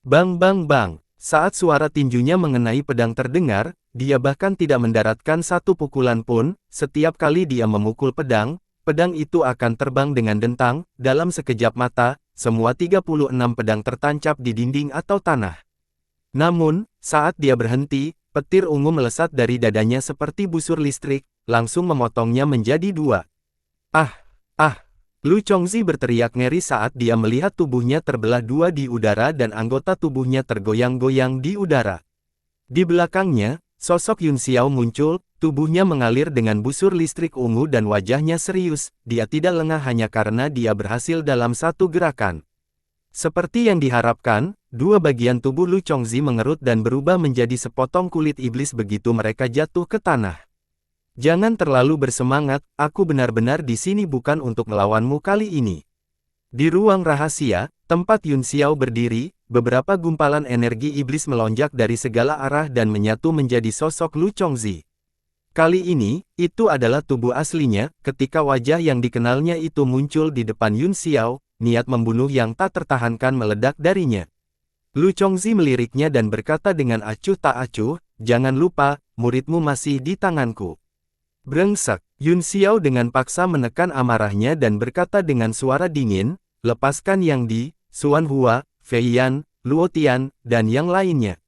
Bang bang bang, saat suara tinjunya mengenai pedang terdengar, dia bahkan tidak mendaratkan satu pukulan pun, setiap kali dia memukul pedang, pedang itu akan terbang dengan dentang, dalam sekejap mata, semua 36 pedang tertancap di dinding atau tanah. Namun, saat dia berhenti, petir ungu melesat dari dadanya seperti busur listrik, langsung memotongnya menjadi 2. Ah! Ah! Lu Chongzi berteriak ngeri saat dia melihat tubuhnya terbelah dua di udara dan anggota tubuhnya tergoyang-goyang di udara. Di belakangnya, sosok Yun Xiao muncul, tubuhnya mengalir dengan busur listrik ungu dan wajahnya serius. Dia tidak lengah hanya karena dia berhasil dalam satu gerakan. Seperti yang diharapkan, dua bagian tubuh Lu Chongzi mengerut dan berubah menjadi sepotong kulit iblis begitu mereka jatuh ke tanah. Jangan terlalu bersemangat, aku benar-benar di sini bukan untuk melawanmu kali ini. Di ruang rahasia, tempat Yun Xiao berdiri, beberapa gumpalan energi iblis melonjak dari segala arah dan menyatu menjadi sosok Lu Chongzi. Kali ini, itu adalah tubuh aslinya. Ketika wajah yang dikenalnya itu muncul di depan Yun Xiao, niat membunuh yang tak tertahankan meledak darinya. Lu Chongzi meliriknya dan berkata dengan acuh tak acuh, "Jangan lupa, muridmu masih di tanganku." Brengsek, Yun Xiao dengan paksa menekan amarahnya dan berkata dengan suara dingin, "Lepaskan Yang Di, Xuan Hua, Fei Yan, Luo Tian, dan yang lainnya.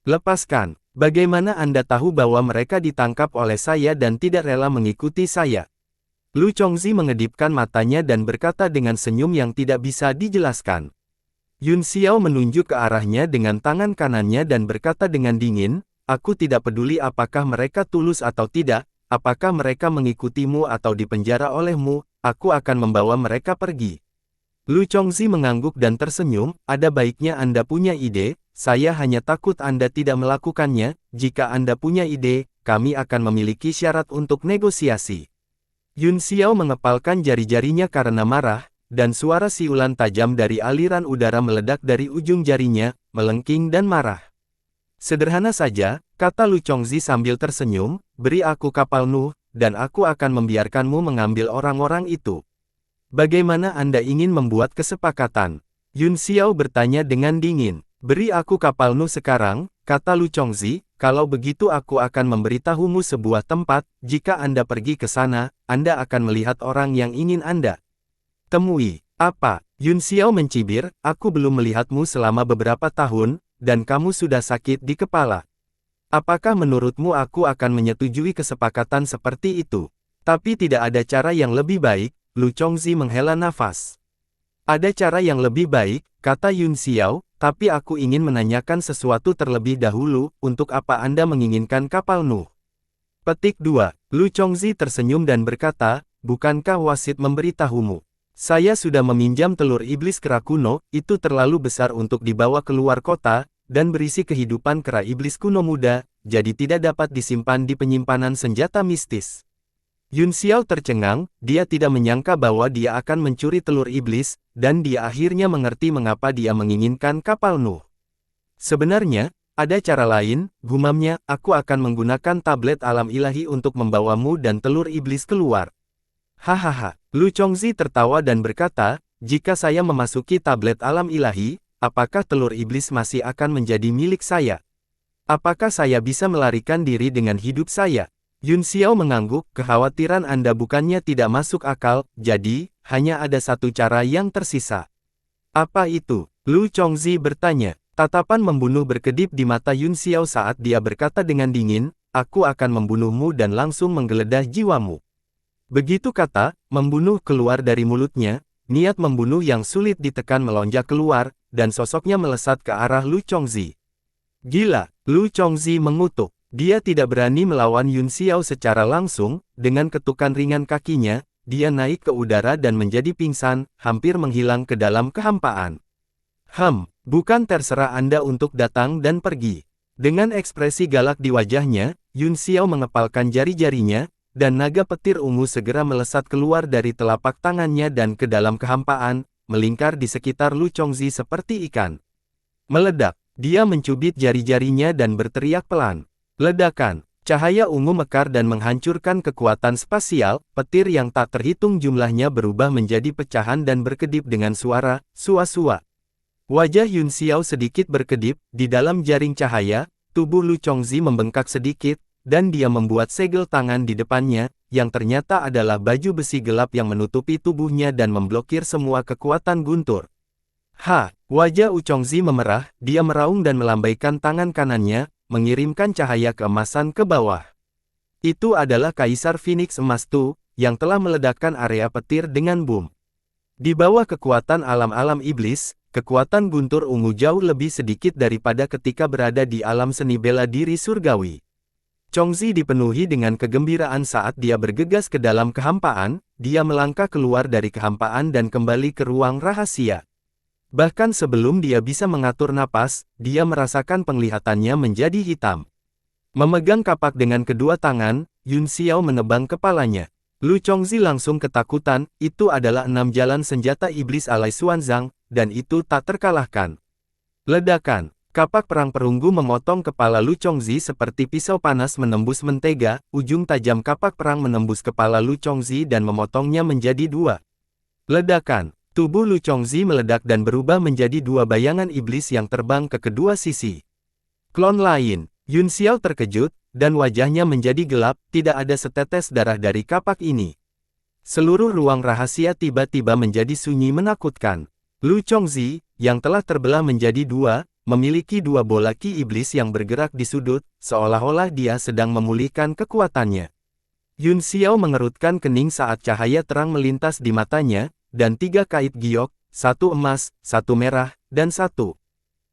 Lepaskan. Bagaimana Anda tahu bahwa mereka ditangkap oleh saya dan tidak rela mengikuti saya?" Lu Chongzi mengedipkan matanya dan berkata dengan senyum yang tidak bisa dijelaskan. Yun Xiao menunjuk ke arahnya dengan tangan kanannya dan berkata dengan dingin, "Aku tidak peduli apakah mereka tulus atau tidak. Apakah mereka mengikutimu atau dipenjara olehmu, aku akan membawa mereka pergi." Lu Chongzi mengangguk dan tersenyum, "Ada baiknya Anda punya ide, saya hanya takut Anda tidak melakukannya. Jika Anda punya ide, kami akan memiliki syarat untuk negosiasi." Yun Xiao mengepalkan jari-jarinya karena marah, dan suara siulan tajam dari aliran udara meledak dari ujung jarinya, melengking dan marah. "Sederhana saja," kata Lu Chongzi sambil tersenyum, "beri aku kapal Nuh, dan aku akan membiarkanmu mengambil orang-orang itu." "Bagaimana Anda ingin membuat kesepakatan?" Yun Xiao bertanya dengan dingin. "Beri aku kapal Nuh sekarang," kata Lu Chongzi, "kalau begitu aku akan memberitahumu sebuah tempat. Jika Anda pergi ke sana, Anda akan melihat orang yang ingin Anda temui." "Apa?" Yun Xiao mencibir, "Aku belum melihatmu selama beberapa tahun, dan kamu sudah sakit di kepala. Apakah menurutmu aku akan menyetujui kesepakatan seperti itu?" "Tapi tidak ada cara yang lebih baik," Lu Chongzi menghela nafas. "Ada cara yang lebih baik," kata Yun Xiao, "tapi aku ingin menanyakan sesuatu terlebih dahulu, untuk apa Anda menginginkan kapal Nuh?" Petik 2. Lu Chongzi tersenyum dan berkata, "Bukankah wasit memberitahumu? Saya sudah meminjam telur iblis kera kuno, itu terlalu besar untuk dibawa keluar kota, dan berisi kehidupan kera iblis kuno muda, jadi tidak dapat disimpan di penyimpanan senjata mistis." Yun Xiao tercengang, dia tidak menyangka bahwa dia akan mencuri telur iblis, dan dia akhirnya mengerti mengapa dia menginginkan kapal Nuh. "Sebenarnya, ada cara lain," gumamnya, "aku akan menggunakan tablet alam ilahi untuk membawamu dan telur iblis keluar." "Hahaha." Lu Chongzi tertawa dan berkata, "Jika saya memasuki tablet alam ilahi, apakah telur iblis masih akan menjadi milik saya? Apakah saya bisa melarikan diri dengan hidup saya?" Yun Xiao mengangguk, "Kekhawatiran Anda bukannya tidak masuk akal, jadi, hanya ada satu cara yang tersisa." "Apa itu?" Lu Chongzi bertanya. Tatapan membunuh berkedip di mata Yun Xiao saat dia berkata dengan dingin, "Aku akan membunuhmu dan langsung menggeledah jiwamu." Begitu kata membunuh keluar dari mulutnya, niat membunuh yang sulit ditekan melonjak keluar, dan sosoknya melesat ke arah Lu Chongzi. "Gila!" Lu Chongzi mengutuk. Dia tidak berani melawan Yun Xiao secara langsung. Dengan ketukan ringan kakinya, dia naik ke udara dan menjadi pingsan, hampir menghilang ke dalam kehampaan. Bukan terserah Anda untuk datang dan pergi." Dengan ekspresi galak di wajahnya, Yun Xiao mengepalkan jari-jarinya, dan naga petir ungu segera melesat keluar dari telapak tangannya dan ke dalam kehampaan, melingkar di sekitar Lu Chongzi seperti ikan. Meledak, dia mencubit jari-jarinya dan berteriak pelan. Ledakan, cahaya ungu mekar dan menghancurkan kekuatan spasial, petir yang tak terhitung jumlahnya berubah menjadi pecahan dan berkedip dengan suara, sua-sua. Wajah Yun Xiao sedikit berkedip, di dalam jaring cahaya, tubuh Lu Chongzi membengkak sedikit, dan dia membuat segel tangan di depannya, yang ternyata adalah baju besi gelap yang menutupi tubuhnya dan memblokir semua kekuatan guntur. Wajah Lu Chongzi memerah, dia meraung dan melambaikan tangan kanannya, mengirimkan cahaya keemasan ke bawah. Itu adalah Kaisar Phoenix Emas Tu, yang telah meledakkan area petir dengan boom. Di bawah kekuatan alam-alam iblis, kekuatan guntur ungu jauh lebih sedikit daripada ketika berada di alam seni bela diri surgawi. Chongzi dipenuhi dengan kegembiraan saat dia bergegas ke dalam kehampaan, dia melangkah keluar dari kehampaan dan kembali ke ruang rahasia. Bahkan sebelum dia bisa mengatur napas, dia merasakan penglihatannya menjadi hitam. Memegang kapak dengan kedua tangan, Yun Xiao menebang kepalanya. Lu Chongzi langsung ketakutan, itu adalah 6 jalan senjata iblis alai Xuanzang, dan itu tak terkalahkan. Ledakan, kapak perang perunggu memotong kepala Lu Chongzi seperti pisau panas menembus mentega, ujung tajam kapak perang menembus kepala Lu Chongzi dan memotongnya menjadi 2. Ledakan, tubuh Lu Chongzi meledak dan berubah menjadi 2 bayangan iblis yang terbang ke kedua sisi. Klon lain, Yun Xiao terkejut, dan wajahnya menjadi gelap, tidak ada setetes darah dari kapak ini. Seluruh ruang rahasia tiba-tiba menjadi sunyi menakutkan. Lu Chongzi, yang telah terbelah menjadi 2, memiliki 2 bola ki iblis yang bergerak di sudut, seolah-olah dia sedang memulihkan kekuatannya. Yun Xiao mengerutkan kening saat cahaya terang melintas di matanya, dan 3 kait giok, 1 emas, 1 merah, dan 1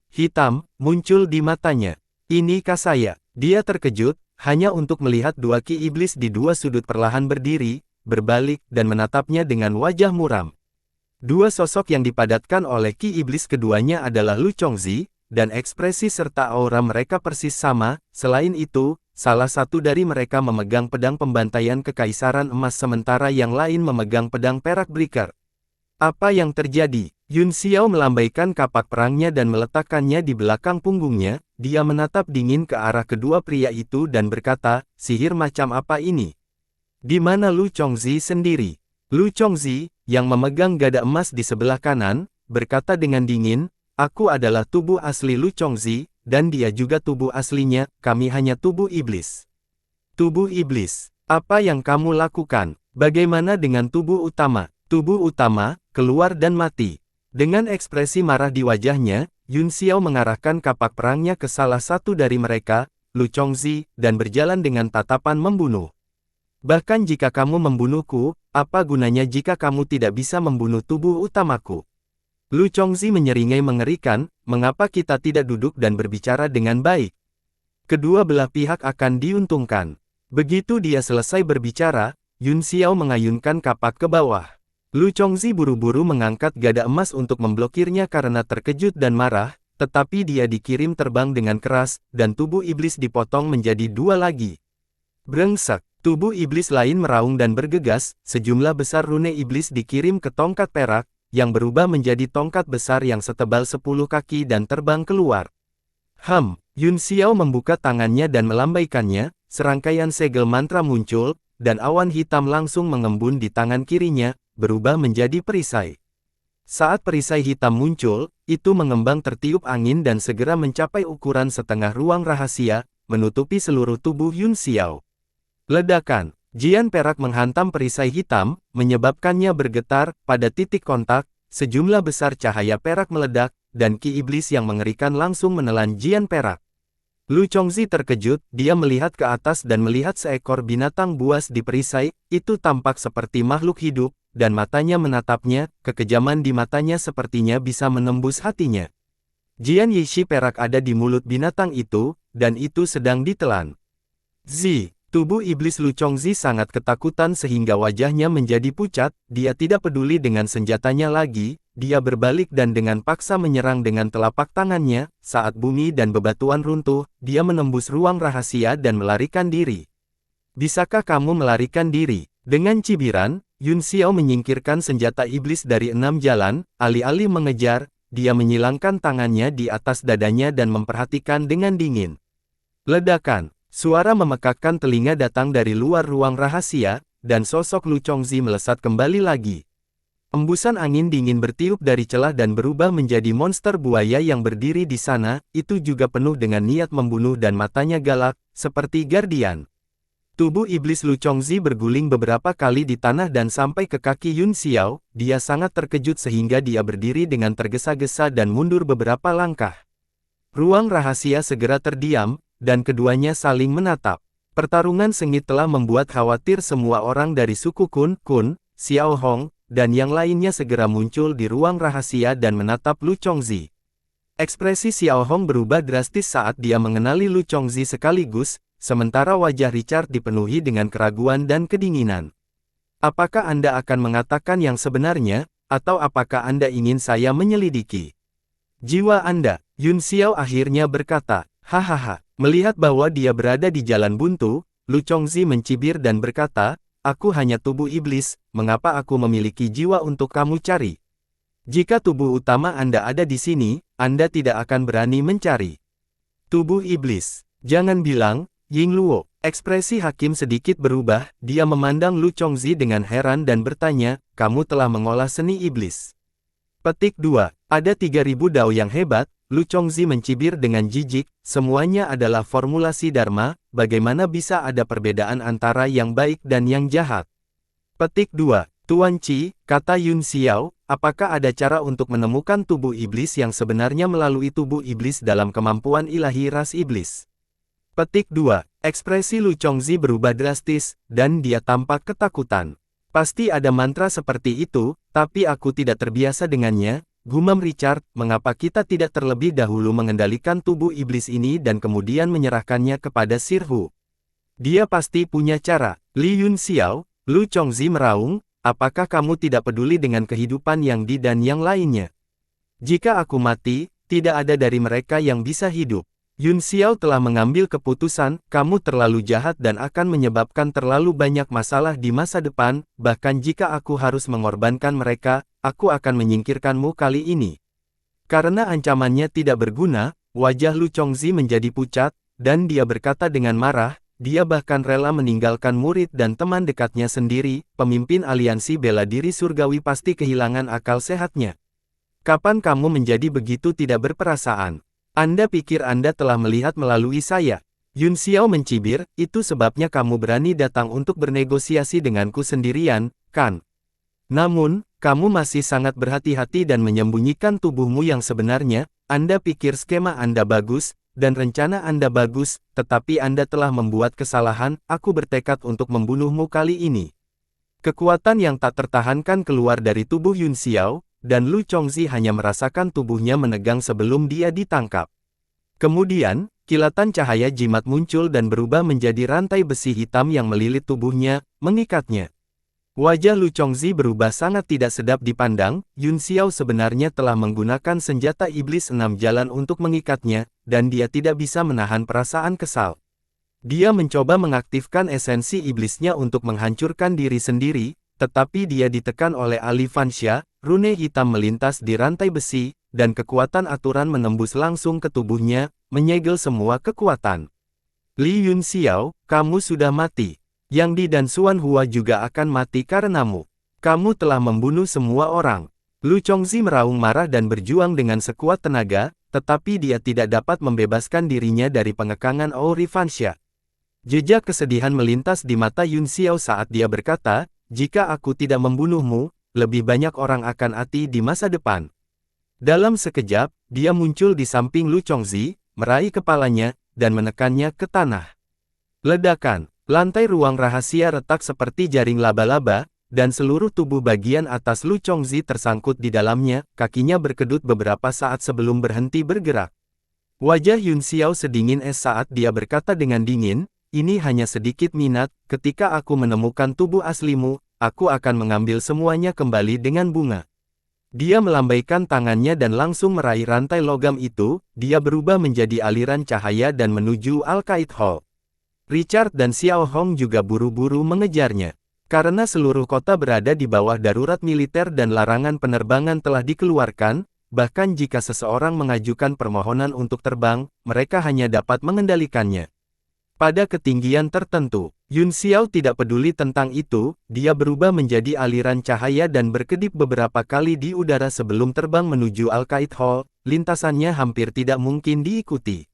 hitam, muncul di matanya. Ini kah saya? Dia terkejut, hanya untuk melihat 2 ki iblis di 2 sudut perlahan berdiri, berbalik, dan menatapnya dengan wajah muram. 2 sosok yang dipadatkan oleh ki iblis keduanya adalah Lu Chongzi, dan ekspresi serta aura mereka persis sama. Selain itu, salah satu dari mereka memegang pedang pembantaian kekaisaran emas sementara yang lain memegang pedang perak breaker. Apa yang terjadi? Yun Xiao melambaikan kapak perangnya dan meletakkannya di belakang punggungnya. Dia menatap dingin ke arah kedua pria itu dan berkata, sihir macam apa ini? Di mana Lu Chongzi sendiri? Lu Chongzi, yang memegang gada emas di sebelah kanan, berkata dengan dingin, aku adalah tubuh asli Lu Chongzi, dan dia juga tubuh aslinya, kami hanya tubuh iblis. Tubuh iblis, apa yang kamu lakukan? Bagaimana dengan tubuh utama? Tubuh utama, keluar dan mati. Dengan ekspresi marah di wajahnya, Yun Xiao mengarahkan kapak perangnya ke salah satu dari mereka, Lu Chongzi, dan berjalan dengan tatapan membunuh. Bahkan jika kamu membunuhku, apa gunanya jika kamu tidak bisa membunuh tubuh utamaku? Lu Chongzi menyeringai mengerikan, mengapa kita tidak duduk dan berbicara dengan baik? Kedua belah pihak akan diuntungkan. Begitu dia selesai berbicara, Yun Xiao mengayunkan kapak ke bawah. Lu Chongzi buru-buru mengangkat gada emas untuk memblokirnya karena terkejut dan marah, tetapi dia dikirim terbang dengan keras, dan tubuh iblis dipotong menjadi 2 lagi. Brengsek, tubuh iblis lain meraung dan bergegas, sejumlah besar rune iblis dikirim ke tongkat perak, yang berubah menjadi tongkat besar yang setebal 10 kaki dan terbang keluar. Yun Xiao membuka tangannya dan melambaikannya, serangkaian segel mantra muncul, dan awan hitam langsung mengembun di tangan kirinya, berubah menjadi perisai. Saat perisai hitam muncul, itu mengembang tertiup angin dan segera mencapai ukuran setengah ruang rahasia, menutupi seluruh tubuh Yun Xiao. Ledakan, jian perak menghantam perisai hitam, menyebabkannya bergetar. Pada titik kontak, sejumlah besar cahaya perak meledak, dan ki iblis yang mengerikan langsung menelan jian perak. Lu Chongzi terkejut, dia melihat ke atas dan melihat seekor binatang buas di perisai, itu tampak seperti makhluk hidup, dan matanya menatapnya, kekejaman di matanya sepertinya bisa menembus hatinya. Jian Yishi perak ada di mulut binatang itu, dan itu sedang ditelan. Tubuh iblis Lu Chongzi sangat ketakutan sehingga wajahnya menjadi pucat, dia tidak peduli dengan senjatanya lagi, dia berbalik dan dengan paksa menyerang dengan telapak tangannya. Saat bumi dan bebatuan runtuh, dia menembus ruang rahasia dan melarikan diri. Bisakah kamu melarikan diri? Dengan cibiran, Yun Xiao menyingkirkan senjata iblis dari 6 jalan, alih-alih mengejar, dia menyilangkan tangannya di atas dadanya dan memperhatikan dengan dingin. Ledakan, suara memekakkan telinga datang dari luar ruang rahasia, dan sosok Lu Chongzi melesat kembali lagi. Embusan angin dingin bertiup dari celah dan berubah menjadi monster buaya yang berdiri di sana, itu juga penuh dengan niat membunuh dan matanya galak, seperti Guardian. Tubuh iblis Lu Chongzi berguling beberapa kali di tanah dan sampai ke kaki Yun Xiao, dia sangat terkejut sehingga dia berdiri dengan tergesa-gesa dan mundur beberapa langkah. Ruang rahasia segera terdiam, dan keduanya saling menatap. Pertarungan sengit telah membuat khawatir semua orang dari suku Kun, Xiao Hong, dan yang lainnya segera muncul di ruang rahasia dan menatap Lu Chongzi. Ekspresi Xiao Hong berubah drastis saat dia mengenali Lu Chongzi sekaligus, sementara wajah Richard dipenuhi dengan keraguan dan kedinginan. Apakah Anda akan mengatakan yang sebenarnya, atau apakah Anda ingin saya menyelidiki jiwa Anda? Yun Xiao akhirnya berkata, hahaha. Melihat bahwa dia berada di jalan buntu, Lu Chongzi mencibir dan berkata, aku hanya tubuh iblis, mengapa aku memiliki jiwa untuk kamu cari? Jika tubuh utama Anda ada di sini, Anda tidak akan berani mencari tubuh iblis. Jangan bilang, Ying Luo. Ekspresi hakim sedikit berubah, dia memandang Lu Chongzi dengan heran dan bertanya, kamu telah mengolah seni iblis. Petik 2. Ada 3000 dao yang hebat. Lu Chongzi mencibir dengan jijik, semuanya adalah formulasi Dharma, bagaimana bisa ada perbedaan antara yang baik dan yang jahat? Petik 2. Tuan Qi, kata Yun Xiao, apakah ada cara untuk menemukan tubuh iblis yang sebenarnya melalui tubuh iblis dalam kemampuan ilahi ras iblis? Petik 2. Ekspresi Lu Chongzi berubah drastis, dan dia tampak ketakutan. Pasti ada mantra seperti itu, tapi aku tidak terbiasa dengannya. Gumam Richard, mengapa kita tidak terlebih dahulu mengendalikan tubuh iblis ini dan kemudian menyerahkannya kepada Sir Hu? Dia pasti punya cara. Li Yun Xiao, Lu Chongzi meraung, apakah kamu tidak peduli dengan kehidupan Yang Di dan yang lainnya? Jika aku mati, tidak ada dari mereka yang bisa hidup. Yun Xiao telah mengambil keputusan, kamu terlalu jahat dan akan menyebabkan terlalu banyak masalah di masa depan, bahkan jika aku harus mengorbankan mereka, aku akan menyingkirkanmu kali ini. Karena ancamannya tidak berguna, wajah Lu Chongzi menjadi pucat, dan dia berkata dengan marah, dia bahkan rela meninggalkan murid dan teman dekatnya sendiri, pemimpin aliansi bela diri surgawi pasti kehilangan akal sehatnya. Kapan kamu menjadi begitu tidak berperasaan? Anda pikir Anda telah melihat melalui saya? Yun Xiao mencibir, itu sebabnya kamu berani datang untuk bernegosiasi denganku sendirian, kan? Namun, kamu masih sangat berhati-hati dan menyembunyikan tubuhmu yang sebenarnya. Anda pikir skema Anda bagus, dan rencana Anda bagus, tetapi Anda telah membuat kesalahan. Aku bertekad untuk membunuhmu kali ini. Kekuatan yang tak tertahankan keluar dari tubuh Yun Xiao, dan Lu Chongzi hanya merasakan tubuhnya menegang sebelum dia ditangkap. Kemudian, kilatan cahaya jimat muncul dan berubah menjadi rantai besi hitam yang melilit tubuhnya, mengikatnya. Wajah Lu Chongzi berubah sangat tidak sedap dipandang. Yun Xiao sebenarnya telah menggunakan senjata iblis 6 jalan untuk mengikatnya, dan dia tidak bisa menahan perasaan kesal. Dia mencoba mengaktifkan esensi iblisnya untuk menghancurkan diri sendiri, tetapi dia ditekan oleh Ali Fansha, rune hitam melintas di rantai besi, dan kekuatan aturan menembus langsung ke tubuhnya, menyegel semua kekuatan. Li Yun Xiao, kamu sudah mati. Yang Di dan Xuan Hua juga akan mati karenamu. Kamu telah membunuh semua orang. Lu Chongzi meraung marah dan berjuang dengan sekuat tenaga, tetapi dia tidak dapat membebaskan dirinya dari pengekangan Auri Fansha. Jejak kesedihan melintas di mata Yun Xiao saat dia berkata, jika aku tidak membunuhmu, lebih banyak orang akan mati di masa depan. Dalam sekejap, dia muncul di samping Lu Chongzi, meraih kepalanya, dan menekannya ke tanah. Ledakan, lantai ruang rahasia retak seperti jaring laba-laba, dan seluruh tubuh bagian atas Lu Chongzi tersangkut di dalamnya, kakinya berkedut beberapa saat sebelum berhenti bergerak. Wajah Yun Xiao sedingin es saat dia berkata dengan dingin, ini hanya sedikit minat, ketika aku menemukan tubuh aslimu, aku akan mengambil semuanya kembali dengan bunga. Dia melambaikan tangannya dan langsung meraih rantai logam itu, dia berubah menjadi aliran cahaya dan menuju Al-Qaid Hall. Richard dan Xiao Hong juga buru-buru mengejarnya. Karena seluruh kota berada di bawah darurat militer dan larangan penerbangan telah dikeluarkan, bahkan jika seseorang mengajukan permohonan untuk terbang, mereka hanya dapat mengendalikannya pada ketinggian tertentu. Yun Xiao tidak peduli tentang itu, dia berubah menjadi aliran cahaya dan berkedip beberapa kali di udara sebelum terbang menuju Al-Qaid Hall, lintasannya hampir tidak mungkin diikuti.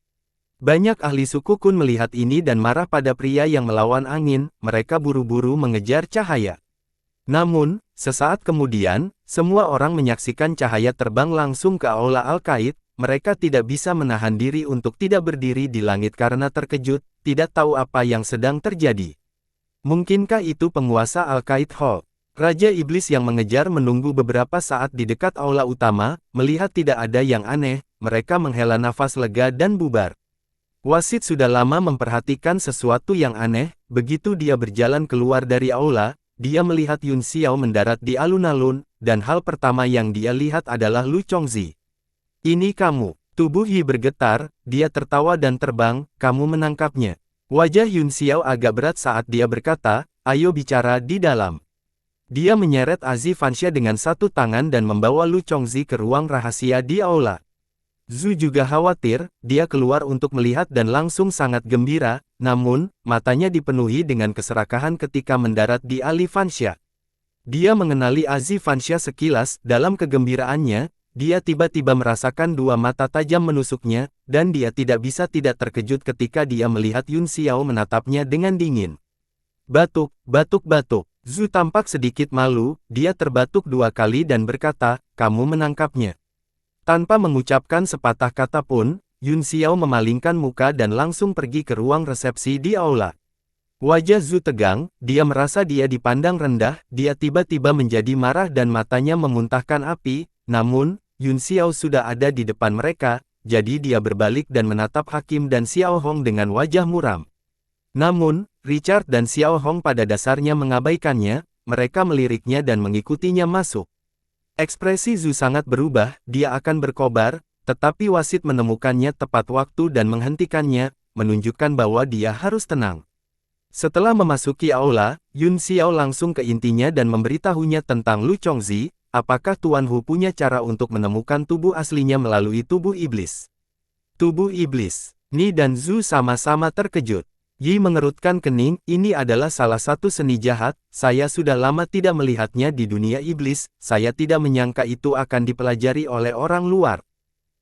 Banyak ahli suku Kun melihat ini dan marah pada pria yang melawan angin, mereka buru-buru mengejar cahaya. Namun, sesaat kemudian, semua orang menyaksikan cahaya terbang langsung ke Aula Al-Qaid. Mereka tidak bisa menahan diri untuk tidak berdiri di langit karena terkejut, tidak tahu apa yang sedang terjadi. Mungkinkah itu penguasa Al-Qaid Hall? Raja Iblis yang mengejar menunggu beberapa saat di dekat aula utama, melihat tidak ada yang aneh, mereka menghela nafas lega dan bubar. Wasit sudah lama memperhatikan sesuatu yang aneh, begitu dia berjalan keluar dari aula, dia melihat Yun Xiao mendarat di alun-alun, dan hal pertama yang dia lihat adalah Lu Chongzi. Ini kamu. Tubuh Yi bergetar, dia tertawa dan terbang, kamu menangkapnya. Wajah Yun Xiao agak berat saat dia berkata, ayo bicara di dalam. Dia menyeret Azi Fansha dengan satu tangan dan membawa Lu Chongzi ke ruang rahasia di aula. Zhu juga khawatir, dia keluar untuk melihat dan langsung sangat gembira, namun, matanya dipenuhi dengan keserakahan ketika mendarat di Ali Fansha. Dia mengenali Azi Fansha sekilas, dalam kegembiraannya, dia tiba-tiba merasakan dua mata tajam menusuknya, dan dia tidak bisa tidak terkejut ketika dia melihat Yun Xiao menatapnya dengan dingin. Batuk, batuk, batuk. Zhu tampak sedikit malu, dia terbatuk 2 kali dan berkata, kamu menangkapnya. Tanpa mengucapkan sepatah kata pun, Yun Xiao memalingkan muka dan langsung pergi ke ruang resepsi di aula. Wajah Zhu tegang, dia merasa dia dipandang rendah, dia tiba-tiba menjadi marah dan matanya memuntahkan api, namun, Yun Xiao sudah ada di depan mereka, jadi dia berbalik dan menatap Hakim dan Xiao Hong dengan wajah muram. Namun, Richard dan Xiao Hong pada dasarnya mengabaikannya, mereka meliriknya dan mengikutinya masuk. Ekspresi Zhu sangat berubah, dia akan berkobar, tetapi wasit menemukannya tepat waktu dan menghentikannya, menunjukkan bahwa dia harus tenang. Setelah memasuki aula, Yun Xiao langsung ke intinya dan memberitahunya tentang Lu Chongzi. Apakah Tuan Hu punya cara untuk menemukan tubuh aslinya melalui tubuh iblis? Tubuh iblis. Ni dan Zhu sama-sama terkejut. Yi mengerutkan kening, ini adalah salah satu seni jahat, saya sudah lama tidak melihatnya di dunia iblis, saya tidak menyangka itu akan dipelajari oleh orang luar.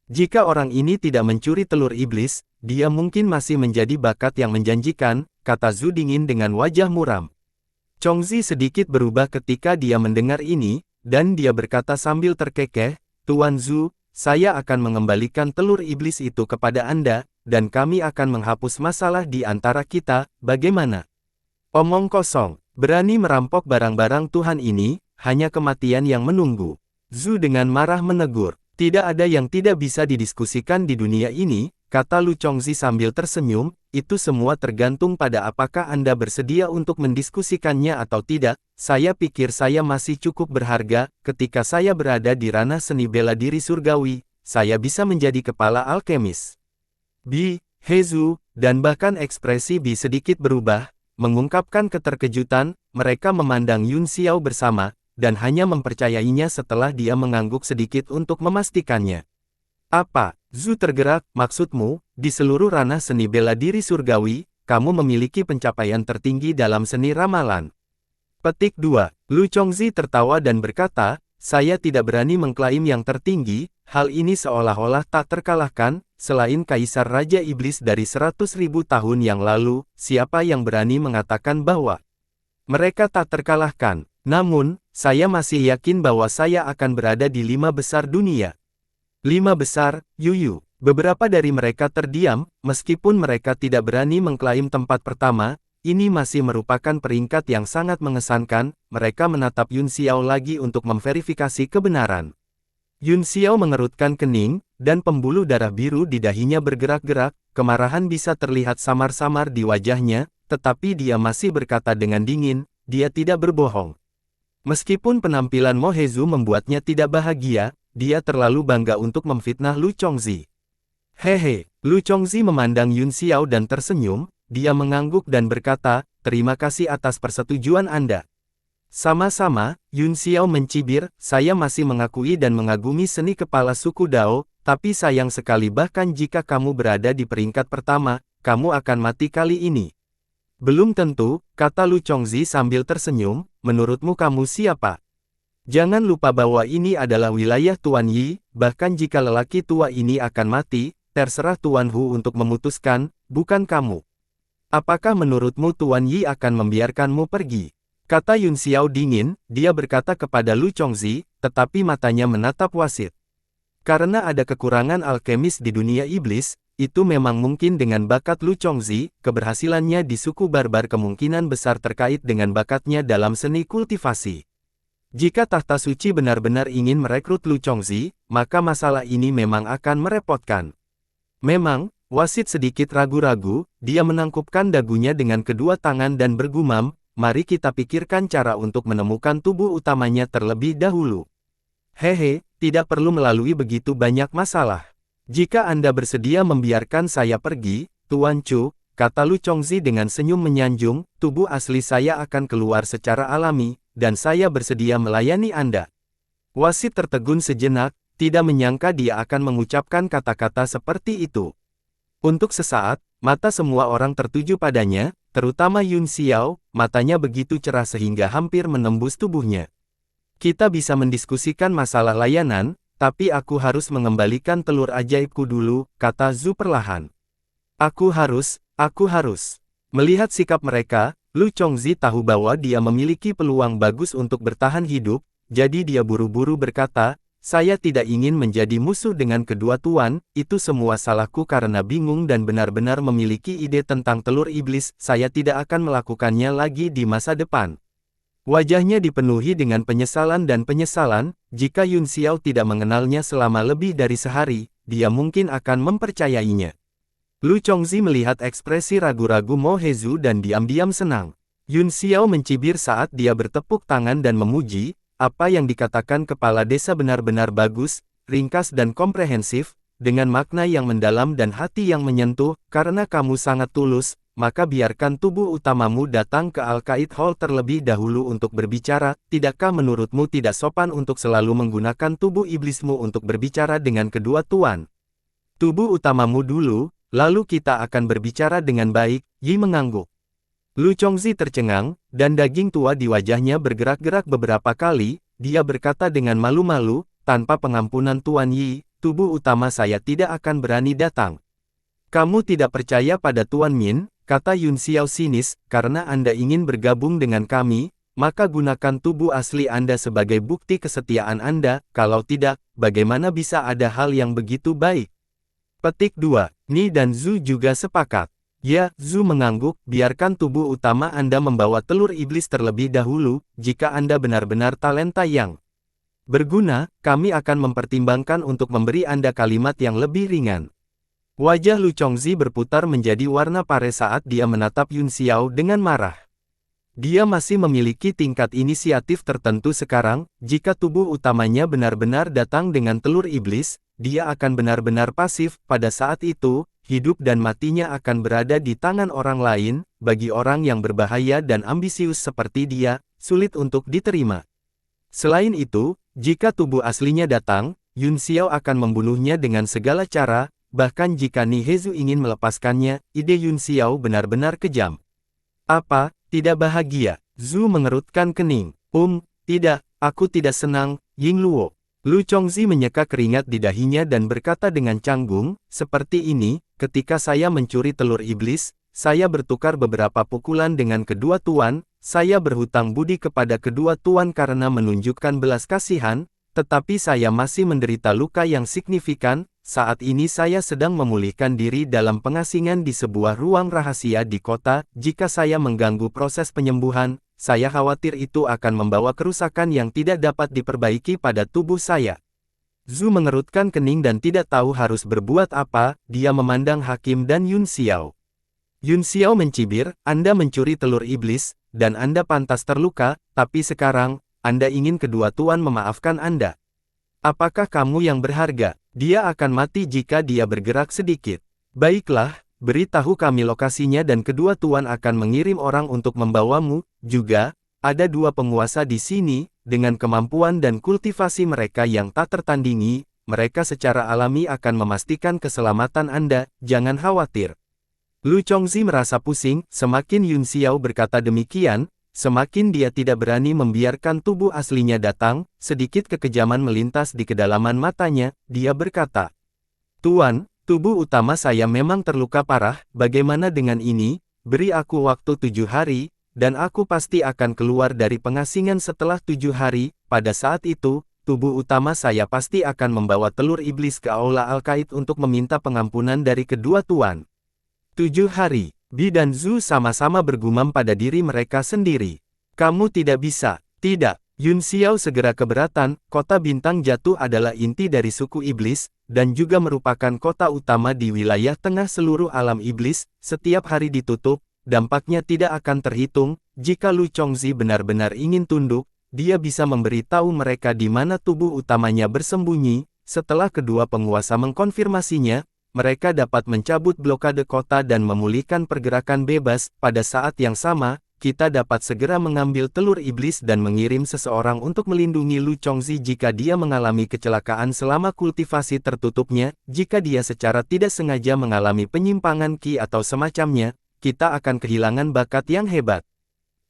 Jika orang ini tidak mencuri telur iblis, dia mungkin masih menjadi bakat yang menjanjikan, kata Zhu dingin dengan wajah muram. Chongzi sedikit berubah ketika dia mendengar ini, dan dia berkata sambil terkekeh, Tuan Zhu, saya akan mengembalikan telur iblis itu kepada Anda, dan kami akan menghapus masalah di antara kita, bagaimana? Omong kosong, berani merampok barang-barang Tuhan ini, hanya kematian yang menunggu. Zhu dengan marah menegur, tidak ada yang tidak bisa didiskusikan di dunia ini, kata Lu Chongzi sambil tersenyum, itu semua tergantung pada apakah Anda bersedia untuk mendiskusikannya atau tidak. Saya pikir saya masih cukup berharga, ketika saya berada di ranah seni bela diri surgawi, saya bisa menjadi kepala alkemis. Bi, Hezu, dan bahkan ekspresi Bi sedikit berubah, mengungkapkan keterkejutan, mereka memandang Yun Xiao bersama, dan hanya mempercayainya setelah dia mengangguk sedikit untuk memastikannya. Apa? Zhu tergerak, maksudmu, di seluruh ranah seni bela diri surgawi, kamu memiliki pencapaian tertinggi dalam seni ramalan. Petik 2. Lu Chongzi tertawa dan berkata, saya tidak berani mengklaim yang tertinggi, hal ini seolah-olah tak terkalahkan, selain Kaisar Raja Iblis dari 100.000 tahun yang lalu, siapa yang berani mengatakan bahwa mereka tak terkalahkan. Namun, saya masih yakin bahwa saya akan berada di 5 besar dunia. 5 besar, Yuyu. Beberapa dari mereka terdiam, meskipun mereka tidak berani mengklaim tempat pertama, ini masih merupakan peringkat yang sangat mengesankan, mereka menatap Yun Xiao lagi untuk memverifikasi kebenaran. Yun Xiao mengerutkan kening, dan pembuluh darah biru di dahinya bergerak-gerak, kemarahan bisa terlihat samar-samar di wajahnya, tetapi dia masih berkata dengan dingin, dia tidak berbohong. Meskipun penampilan Mo Hezu membuatnya tidak bahagia, dia terlalu bangga untuk memfitnah Lu Chongzi. Hehe, Lu Chongzi memandang Yun Xiao dan tersenyum, dia mengangguk dan berkata, terima kasih atas persetujuan Anda. Sama-sama, Yun Xiao mencibir, saya masih mengakui dan mengagumi seni kepala suku Dao, tapi sayang sekali bahkan jika kamu berada di peringkat pertama, kamu akan mati kali ini. Belum tentu, kata Lu Chongzi sambil tersenyum, menurutmu kamu siapa? Jangan lupa bahwa ini adalah wilayah Tuan Yi, bahkan jika lelaki tua ini akan mati, terserah Tuan Hu untuk memutuskan, bukan kamu. Apakah menurutmu Tuan Yi akan membiarkanmu pergi? Kata Yun Xiao dingin, dia berkata kepada Lu Chongzi, tetapi matanya menatap wasit. Karena ada kekurangan alkemis di dunia iblis, itu memang mungkin dengan bakat Lu Chongzi, keberhasilannya di suku barbar kemungkinan besar terkait dengan bakatnya dalam seni kultivasi. Jika tahta suci benar-benar ingin merekrut Lu Chongzi, maka masalah ini memang akan merepotkan. Memang, wasit sedikit ragu-ragu, dia menangkupkan dagunya dengan kedua tangan dan bergumam, mari kita pikirkan cara untuk menemukan tubuh utamanya terlebih dahulu. Hehe, tidak perlu melalui begitu banyak masalah. Jika Anda bersedia membiarkan saya pergi, Tuan Chu, kata Lu Chongzi dengan senyum menyanjung, tubuh asli saya akan keluar secara alami, dan saya bersedia melayani Anda. Wasit tertegun sejenak, tidak menyangka dia akan mengucapkan kata-kata seperti itu. Untuk sesaat, mata semua orang tertuju padanya, terutama Yun Xiao, matanya begitu cerah sehingga hampir menembus tubuhnya. Kita bisa mendiskusikan masalah layanan, tapi aku harus mengembalikan telur ajaibku dulu, kata Zhu perlahan. Aku harus. Melihat sikap mereka, Lu Chongzi tahu bahwa dia memiliki peluang bagus untuk bertahan hidup, jadi dia buru-buru berkata, saya tidak ingin menjadi musuh dengan kedua tuan, itu semua salahku karena bingung dan benar-benar memiliki ide tentang telur iblis, saya tidak akan melakukannya lagi di masa depan. Wajahnya dipenuhi dengan penyesalan, jika Yun Xiao tidak mengenalnya selama lebih dari sehari, dia mungkin akan mempercayainya. Lu Chongzi melihat ekspresi ragu-ragu Mo Hezu dan diam-diam senang. Yun Xiao mencibir saat dia bertepuk tangan dan memuji, apa yang dikatakan kepala desa benar-benar bagus, ringkas dan komprehensif, dengan makna yang mendalam dan hati yang menyentuh, karena kamu sangat tulus, maka biarkan tubuh utamamu datang ke Al-Qaid Hall terlebih dahulu untuk berbicara, tidakkah menurutmu tidak sopan untuk selalu menggunakan tubuh iblismu untuk berbicara dengan kedua tuan? Tubuh utamamu dulu, lalu kita akan berbicara dengan baik, Yi mengangguk. Lu Chongzi tercengang, dan daging tua di wajahnya bergerak-gerak beberapa kali, dia berkata dengan malu-malu, tanpa pengampunan Tuan Yi, tubuh utama saya tidak akan berani datang. Kamu tidak percaya pada Tuan Min, kata Yun Xiao sinis, karena Anda ingin bergabung dengan kami, maka gunakan tubuh asli Anda sebagai bukti kesetiaan Anda, kalau tidak, bagaimana bisa ada hal yang begitu baik? Petik 2, Ni dan Zhu juga sepakat. Ya, Zhu mengangguk, biarkan tubuh utama Anda membawa telur iblis terlebih dahulu, jika Anda benar-benar talenta yang berguna, kami akan mempertimbangkan untuk memberi Anda kalimat yang lebih ringan. Wajah Lu Chongzi berputar menjadi warna pare saat dia menatap Yun Xiao dengan marah. Dia masih memiliki tingkat inisiatif tertentu sekarang, jika tubuh utamanya benar-benar datang dengan telur iblis, dia akan benar-benar pasif, pada saat itu, hidup dan matinya akan berada di tangan orang lain, bagi orang yang berbahaya dan ambisius seperti dia, sulit untuk diterima. Selain itu, jika tubuh aslinya datang, Yun Xiao akan membunuhnya dengan segala cara, bahkan jika Ni Hezu ingin melepaskannya, ide Yun Xiao benar-benar kejam. Apa, tidak bahagia? Zhu mengerutkan kening. Tidak, aku tidak senang, Ying Luo. Lu Chongzi menyeka keringat di dahinya dan berkata dengan canggung, seperti ini, ketika saya mencuri telur iblis, saya bertukar beberapa pukulan dengan kedua tuan, saya berhutang budi kepada kedua tuan karena menunjukkan belas kasihan, tetapi saya masih menderita luka yang signifikan, saat ini saya sedang memulihkan diri dalam pengasingan di sebuah ruang rahasia di kota, jika saya mengganggu proses penyembuhan, saya khawatir itu akan membawa kerusakan yang tidak dapat diperbaiki pada tubuh saya. Zhu mengerutkan kening dan tidak tahu harus berbuat apa, dia memandang Hakim dan Yun Xiao. Yun Xiao mencibir, Anda mencuri telur iblis, dan Anda pantas terluka, tapi sekarang, Anda ingin kedua tuan memaafkan Anda. Apakah kamu yang berharga? Dia akan mati jika dia bergerak sedikit. Baiklah, beritahu kami lokasinya dan kedua tuan akan mengirim orang untuk membawamu. Juga, ada dua penguasa di sini, dengan kemampuan dan kultivasi mereka yang tak tertandingi, mereka secara alami akan memastikan keselamatan Anda, jangan khawatir. Lu Chongzi merasa pusing, semakin Yun Xiao berkata demikian, semakin dia tidak berani membiarkan tubuh aslinya datang, sedikit kekejaman melintas di kedalaman matanya, dia berkata, Tuan, tubuh utama saya memang terluka parah, bagaimana dengan ini, beri aku waktu 7 hari, dan aku pasti akan keluar dari pengasingan setelah 7 hari, pada saat itu, tubuh utama saya pasti akan membawa telur iblis ke Aula Al-Qaid untuk meminta pengampunan dari kedua tuan. 7 hari, Bi dan Zhu sama-sama bergumam pada diri mereka sendiri. Kamu tidak bisa, tidak. Yun Xiao segera keberatan, kota bintang jatuh adalah inti dari suku iblis, dan juga merupakan kota utama di wilayah tengah seluruh alam iblis, setiap hari ditutup, dampaknya tidak akan terhitung, jika Lu Chongzi benar-benar ingin tunduk, dia bisa memberitahu mereka di mana tubuh utamanya bersembunyi, setelah kedua penguasa mengkonfirmasinya, mereka dapat mencabut blokade kota dan memulihkan pergerakan bebas, pada saat yang sama, kita dapat segera mengambil telur iblis dan mengirim seseorang untuk melindungi Lu Chongzi jika dia mengalami kecelakaan selama kultivasi tertutupnya, jika dia secara tidak sengaja mengalami penyimpangan Qi atau semacamnya, kita akan kehilangan bakat yang hebat.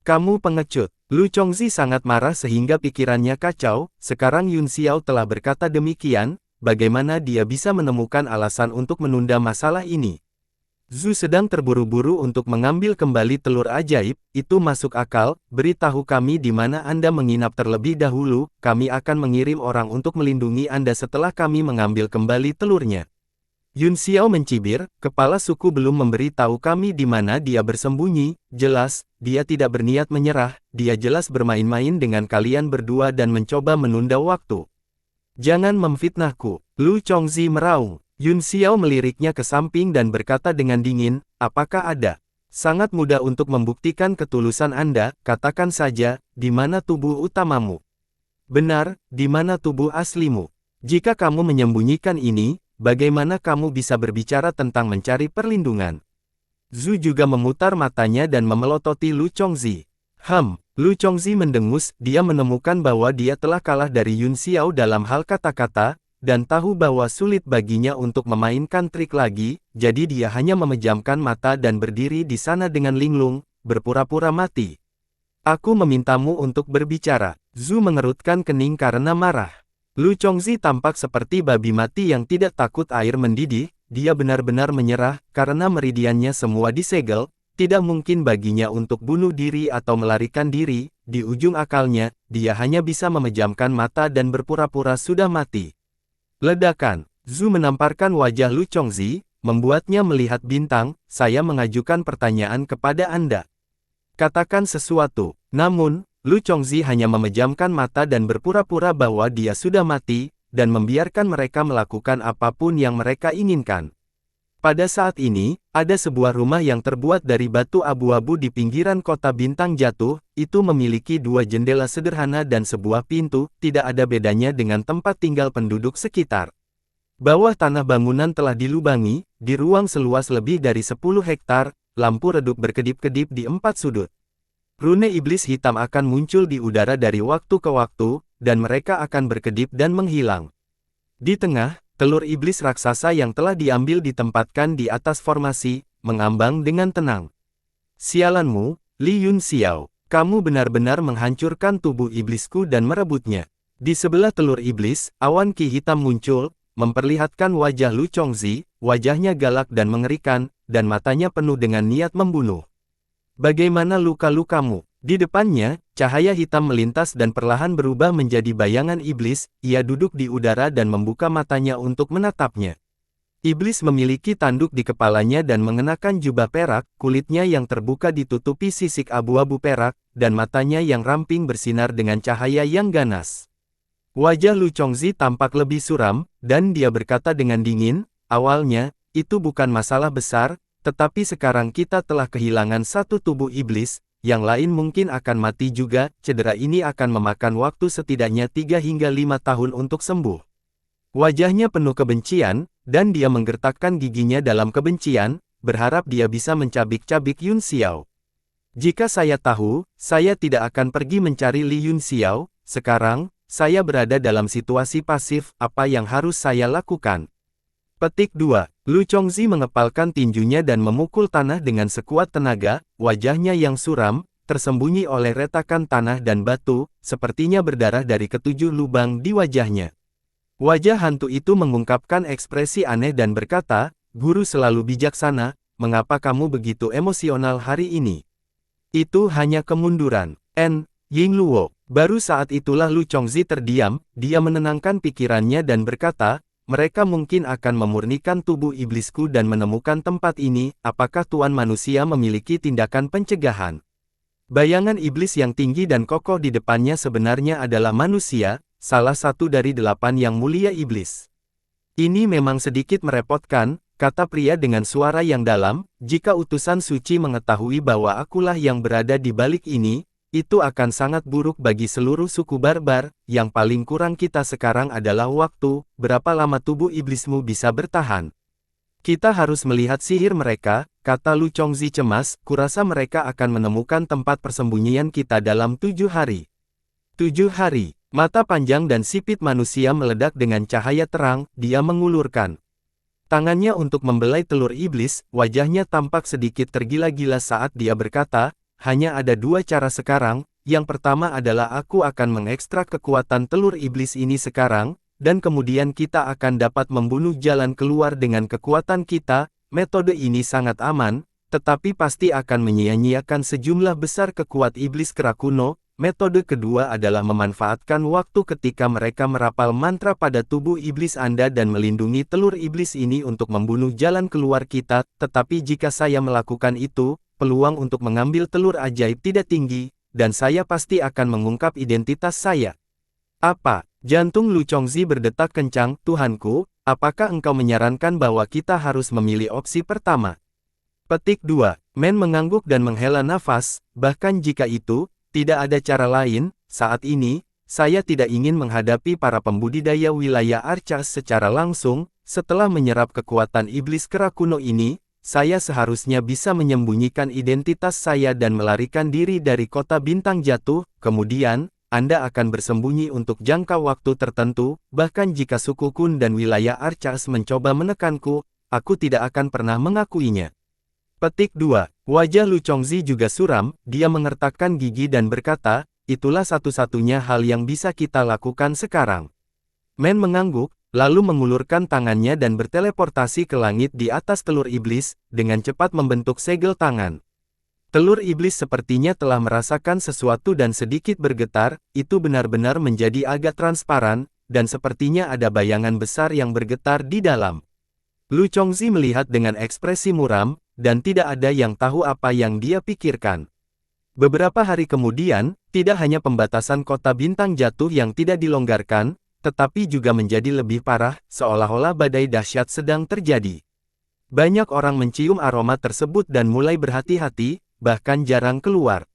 Kamu pengecut. Lu Chongzi sangat marah sehingga pikirannya kacau, sekarang Yun Xiao telah berkata demikian, bagaimana dia bisa menemukan alasan untuk menunda masalah ini? Zhu sedang terburu-buru untuk mengambil kembali telur ajaib, itu masuk akal, beritahu kami di mana Anda menginap terlebih dahulu, kami akan mengirim orang untuk melindungi Anda setelah kami mengambil kembali telurnya. Yun Xiao mencibir, kepala suku belum memberitahu kami di mana dia bersembunyi, jelas, dia tidak berniat menyerah, dia jelas bermain-main dengan kalian berdua dan mencoba menunda waktu. Jangan memfitnahku, Lu Chongzi meraung. Yun Xiao meliriknya ke samping dan berkata dengan dingin, apakah ada? Sangat mudah untuk membuktikan ketulusan Anda, katakan saja, di mana tubuh utamamu? Benar, di mana tubuh aslimu? Jika kamu menyembunyikan ini, bagaimana kamu bisa berbicara tentang mencari perlindungan? Zhu juga memutar matanya dan memelototi Lu Chongzi. Lu Chongzi mendengus, dia menemukan bahwa dia telah kalah dari Yun Xiao dalam hal kata-kata, dan tahu bahwa sulit baginya untuk memainkan trik lagi, jadi dia hanya memejamkan mata dan berdiri di sana dengan linglung, berpura-pura mati. Aku memintamu untuk berbicara. Zhu mengerutkan kening karena marah. Lu Chongzi tampak seperti babi mati yang tidak takut air mendidih, dia benar-benar menyerah, karena meridiannya semua disegel, tidak mungkin baginya untuk bunuh diri atau melarikan diri, di ujung akalnya, dia hanya bisa memejamkan mata dan berpura-pura sudah mati. Ledakan. Zhu menamparkan wajah Lu Chongzi, membuatnya melihat bintang, saya mengajukan pertanyaan kepada Anda. Katakan sesuatu. Namun, Lu Chongzi hanya memejamkan mata dan berpura-pura bahwa dia sudah mati, dan membiarkan mereka melakukan apapun yang mereka inginkan. Pada saat ini, ada sebuah rumah yang terbuat dari batu abu-abu di pinggiran kota bintang jatuh, itu memiliki dua jendela sederhana dan sebuah pintu, tidak ada bedanya dengan tempat tinggal penduduk sekitar. Bawah tanah bangunan telah dilubangi, di ruang seluas lebih dari 10 hektar, lampu redup berkedip-kedip di 4 sudut. Rune iblis hitam akan muncul di udara dari waktu ke waktu, dan mereka akan berkedip dan menghilang. Di tengah, telur iblis raksasa yang telah diambil ditempatkan di atas formasi, mengambang dengan tenang. Sialanmu, Li Yun Xiao, kamu benar-benar menghancurkan tubuh iblisku dan merebutnya. Di sebelah telur iblis, awan Qi hitam muncul, memperlihatkan wajah Lu Chongzi, wajahnya galak dan mengerikan, dan matanya penuh dengan niat membunuh. Bagaimana luka-lukamu? Di depannya, cahaya hitam melintas dan perlahan berubah menjadi bayangan iblis, ia duduk di udara dan membuka matanya untuk menatapnya. Iblis memiliki tanduk di kepalanya dan mengenakan jubah perak, kulitnya yang terbuka ditutupi sisik abu-abu perak, dan matanya yang ramping bersinar dengan cahaya yang ganas. Wajah Lu Chongzi tampak lebih suram, dan dia berkata dengan dingin, awalnya, itu bukan masalah besar, tetapi sekarang kita telah kehilangan satu tubuh iblis, yang lain mungkin akan mati juga, cedera ini akan memakan waktu setidaknya 3 hingga 5 tahun untuk sembuh. Wajahnya penuh kebencian, dan dia menggertakkan giginya dalam kebencian, berharap dia bisa mencabik-cabik Yun Xiao. Jika saya tahu, saya tidak akan pergi mencari Li Yun Xiao, sekarang, saya berada dalam situasi pasif, apa yang harus saya lakukan? Petik 2. Lu Chongzi mengepalkan tinjunya dan memukul tanah dengan sekuat tenaga, wajahnya yang suram, tersembunyi oleh retakan tanah dan batu, sepertinya berdarah dari ketujuh lubang di wajahnya. Wajah hantu itu mengungkapkan ekspresi aneh dan berkata, guru selalu bijaksana, mengapa kamu begitu emosional hari ini? Itu hanya kemunduran. Yingluo. Baru saat itulah Lu Chongzi terdiam, dia menenangkan pikirannya dan berkata, mereka mungkin akan memurnikan tubuh iblisku dan menemukan tempat ini, apakah Tuan Manusia memiliki tindakan pencegahan? Bayangan iblis yang tinggi dan kokoh di depannya sebenarnya adalah manusia, salah satu dari 8 yang mulia iblis. Ini memang sedikit merepotkan, kata pria dengan suara yang dalam, jika utusan suci mengetahui bahwa akulah yang berada di balik ini, itu akan sangat buruk bagi seluruh suku barbar, yang paling kurang kita sekarang adalah waktu, berapa lama tubuh iblismu bisa bertahan. Kita harus melihat sihir mereka, kata Lu Chongzi cemas, kurasa mereka akan menemukan tempat persembunyian kita dalam 7 hari. 7 hari, mata panjang dan sipit manusia meledak dengan cahaya terang, dia mengulurkan tangannya untuk membelai telur iblis, wajahnya tampak sedikit tergila-gila saat dia berkata, hanya ada 2 cara sekarang, yang pertama adalah aku akan mengekstrak kekuatan telur iblis ini sekarang, dan kemudian kita akan dapat membunuh jalan keluar dengan kekuatan kita. Metode ini sangat aman, tetapi pasti akan menyia-nyiakan sejumlah besar kekuatan iblis kera kuno. Metode kedua adalah memanfaatkan waktu ketika mereka merapal mantra pada tubuh iblis Anda dan melindungi telur iblis ini untuk membunuh jalan keluar kita, tetapi jika saya melakukan itu, peluang untuk mengambil telur ajaib tidak tinggi, dan saya pasti akan mengungkap identitas saya. Apa? Jantung Lu Chongzi berdetak kencang, Tuhanku, apakah engkau menyarankan bahwa kita harus memilih opsi pertama? Petik 2. Men mengangguk dan menghela nafas, bahkan jika itu, tidak ada cara lain, saat ini, saya tidak ingin menghadapi para pembudidaya wilayah Archas secara langsung, setelah menyerap kekuatan iblis kera kuno ini, saya seharusnya bisa menyembunyikan identitas saya dan melarikan diri dari kota bintang jatuh, kemudian, Anda akan bersembunyi untuk jangka waktu tertentu, bahkan jika suku Kun dan wilayah Archas mencoba menekanku, aku tidak akan pernah mengakuinya. Petik 2. Wajah Lu Chongzi juga suram, dia mengertakkan gigi dan berkata, itulah satu-satunya hal yang bisa kita lakukan sekarang. Men mengangguk, lalu mengulurkan tangannya dan berteleportasi ke langit di atas telur iblis, dengan cepat membentuk segel tangan. Telur iblis sepertinya telah merasakan sesuatu dan sedikit bergetar, itu benar-benar menjadi agak transparan, dan sepertinya ada bayangan besar yang bergetar di dalam. Lu Chongzi melihat dengan ekspresi muram, dan tidak ada yang tahu apa yang dia pikirkan. Beberapa hari kemudian, tidak hanya pembatasan kota bintang jatuh yang tidak dilonggarkan, tetapi juga menjadi lebih parah, seolah-olah badai dahsyat sedang terjadi. Banyak orang mencium aroma tersebut dan mulai berhati-hati, bahkan jarang keluar.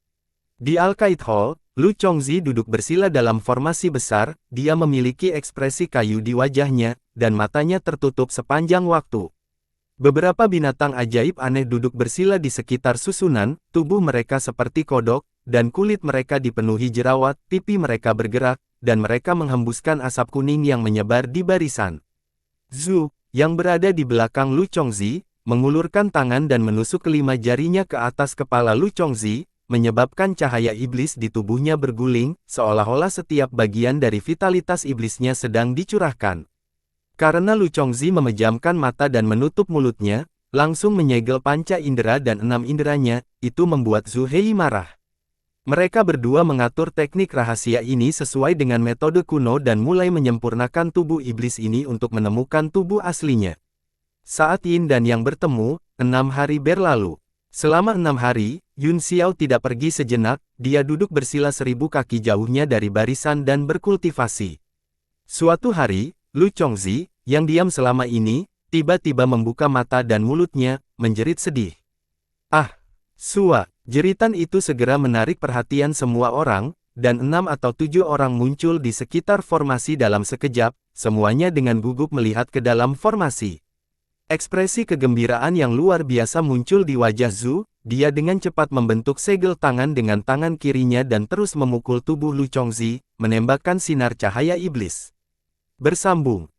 Di Al-Qaid Hall, Lu Chongzi duduk bersila dalam formasi besar, dia memiliki ekspresi kayu di wajahnya, dan matanya tertutup sepanjang waktu. Beberapa binatang ajaib aneh duduk bersila di sekitar susunan, tubuh mereka seperti kodok, dan kulit mereka dipenuhi jerawat, pipi mereka bergerak, dan mereka menghembuskan asap kuning yang menyebar di barisan. Zhu, yang berada di belakang Lu Chongzi, mengulurkan tangan dan menusuk kelima jarinya ke atas kepala Lu Chongzi, menyebabkan cahaya iblis di tubuhnya berguling, seolah-olah setiap bagian dari vitalitas iblisnya sedang dicurahkan. Karena Lu Chongzi memejamkan mata dan menutup mulutnya, langsung menyegel panca indera dan 6 inderanya, itu membuat Zhu Hei marah. Mereka berdua mengatur teknik rahasia ini sesuai dengan metode kuno dan mulai menyempurnakan tubuh iblis ini untuk menemukan tubuh aslinya. Saat Yin dan Yang bertemu, 6 hari berlalu. Selama 6 hari, Yun Xiao tidak pergi sejenak, dia duduk bersila 1000 kaki jauhnya dari barisan dan berkultivasi. Suatu hari, Lu Chongzi, yang diam selama ini, tiba-tiba membuka mata dan mulutnya, menjerit sedih. Ah! Sua! Jeritan itu segera menarik perhatian semua orang, dan 6 atau 7 orang muncul di sekitar formasi dalam sekejap, semuanya dengan gugup melihat ke dalam formasi. Ekspresi kegembiraan yang luar biasa muncul di wajah Zhu, dia dengan cepat membentuk segel tangan dengan tangan kirinya dan terus memukul tubuh Lu Chongzi, menembakkan sinar cahaya iblis. Bersambung.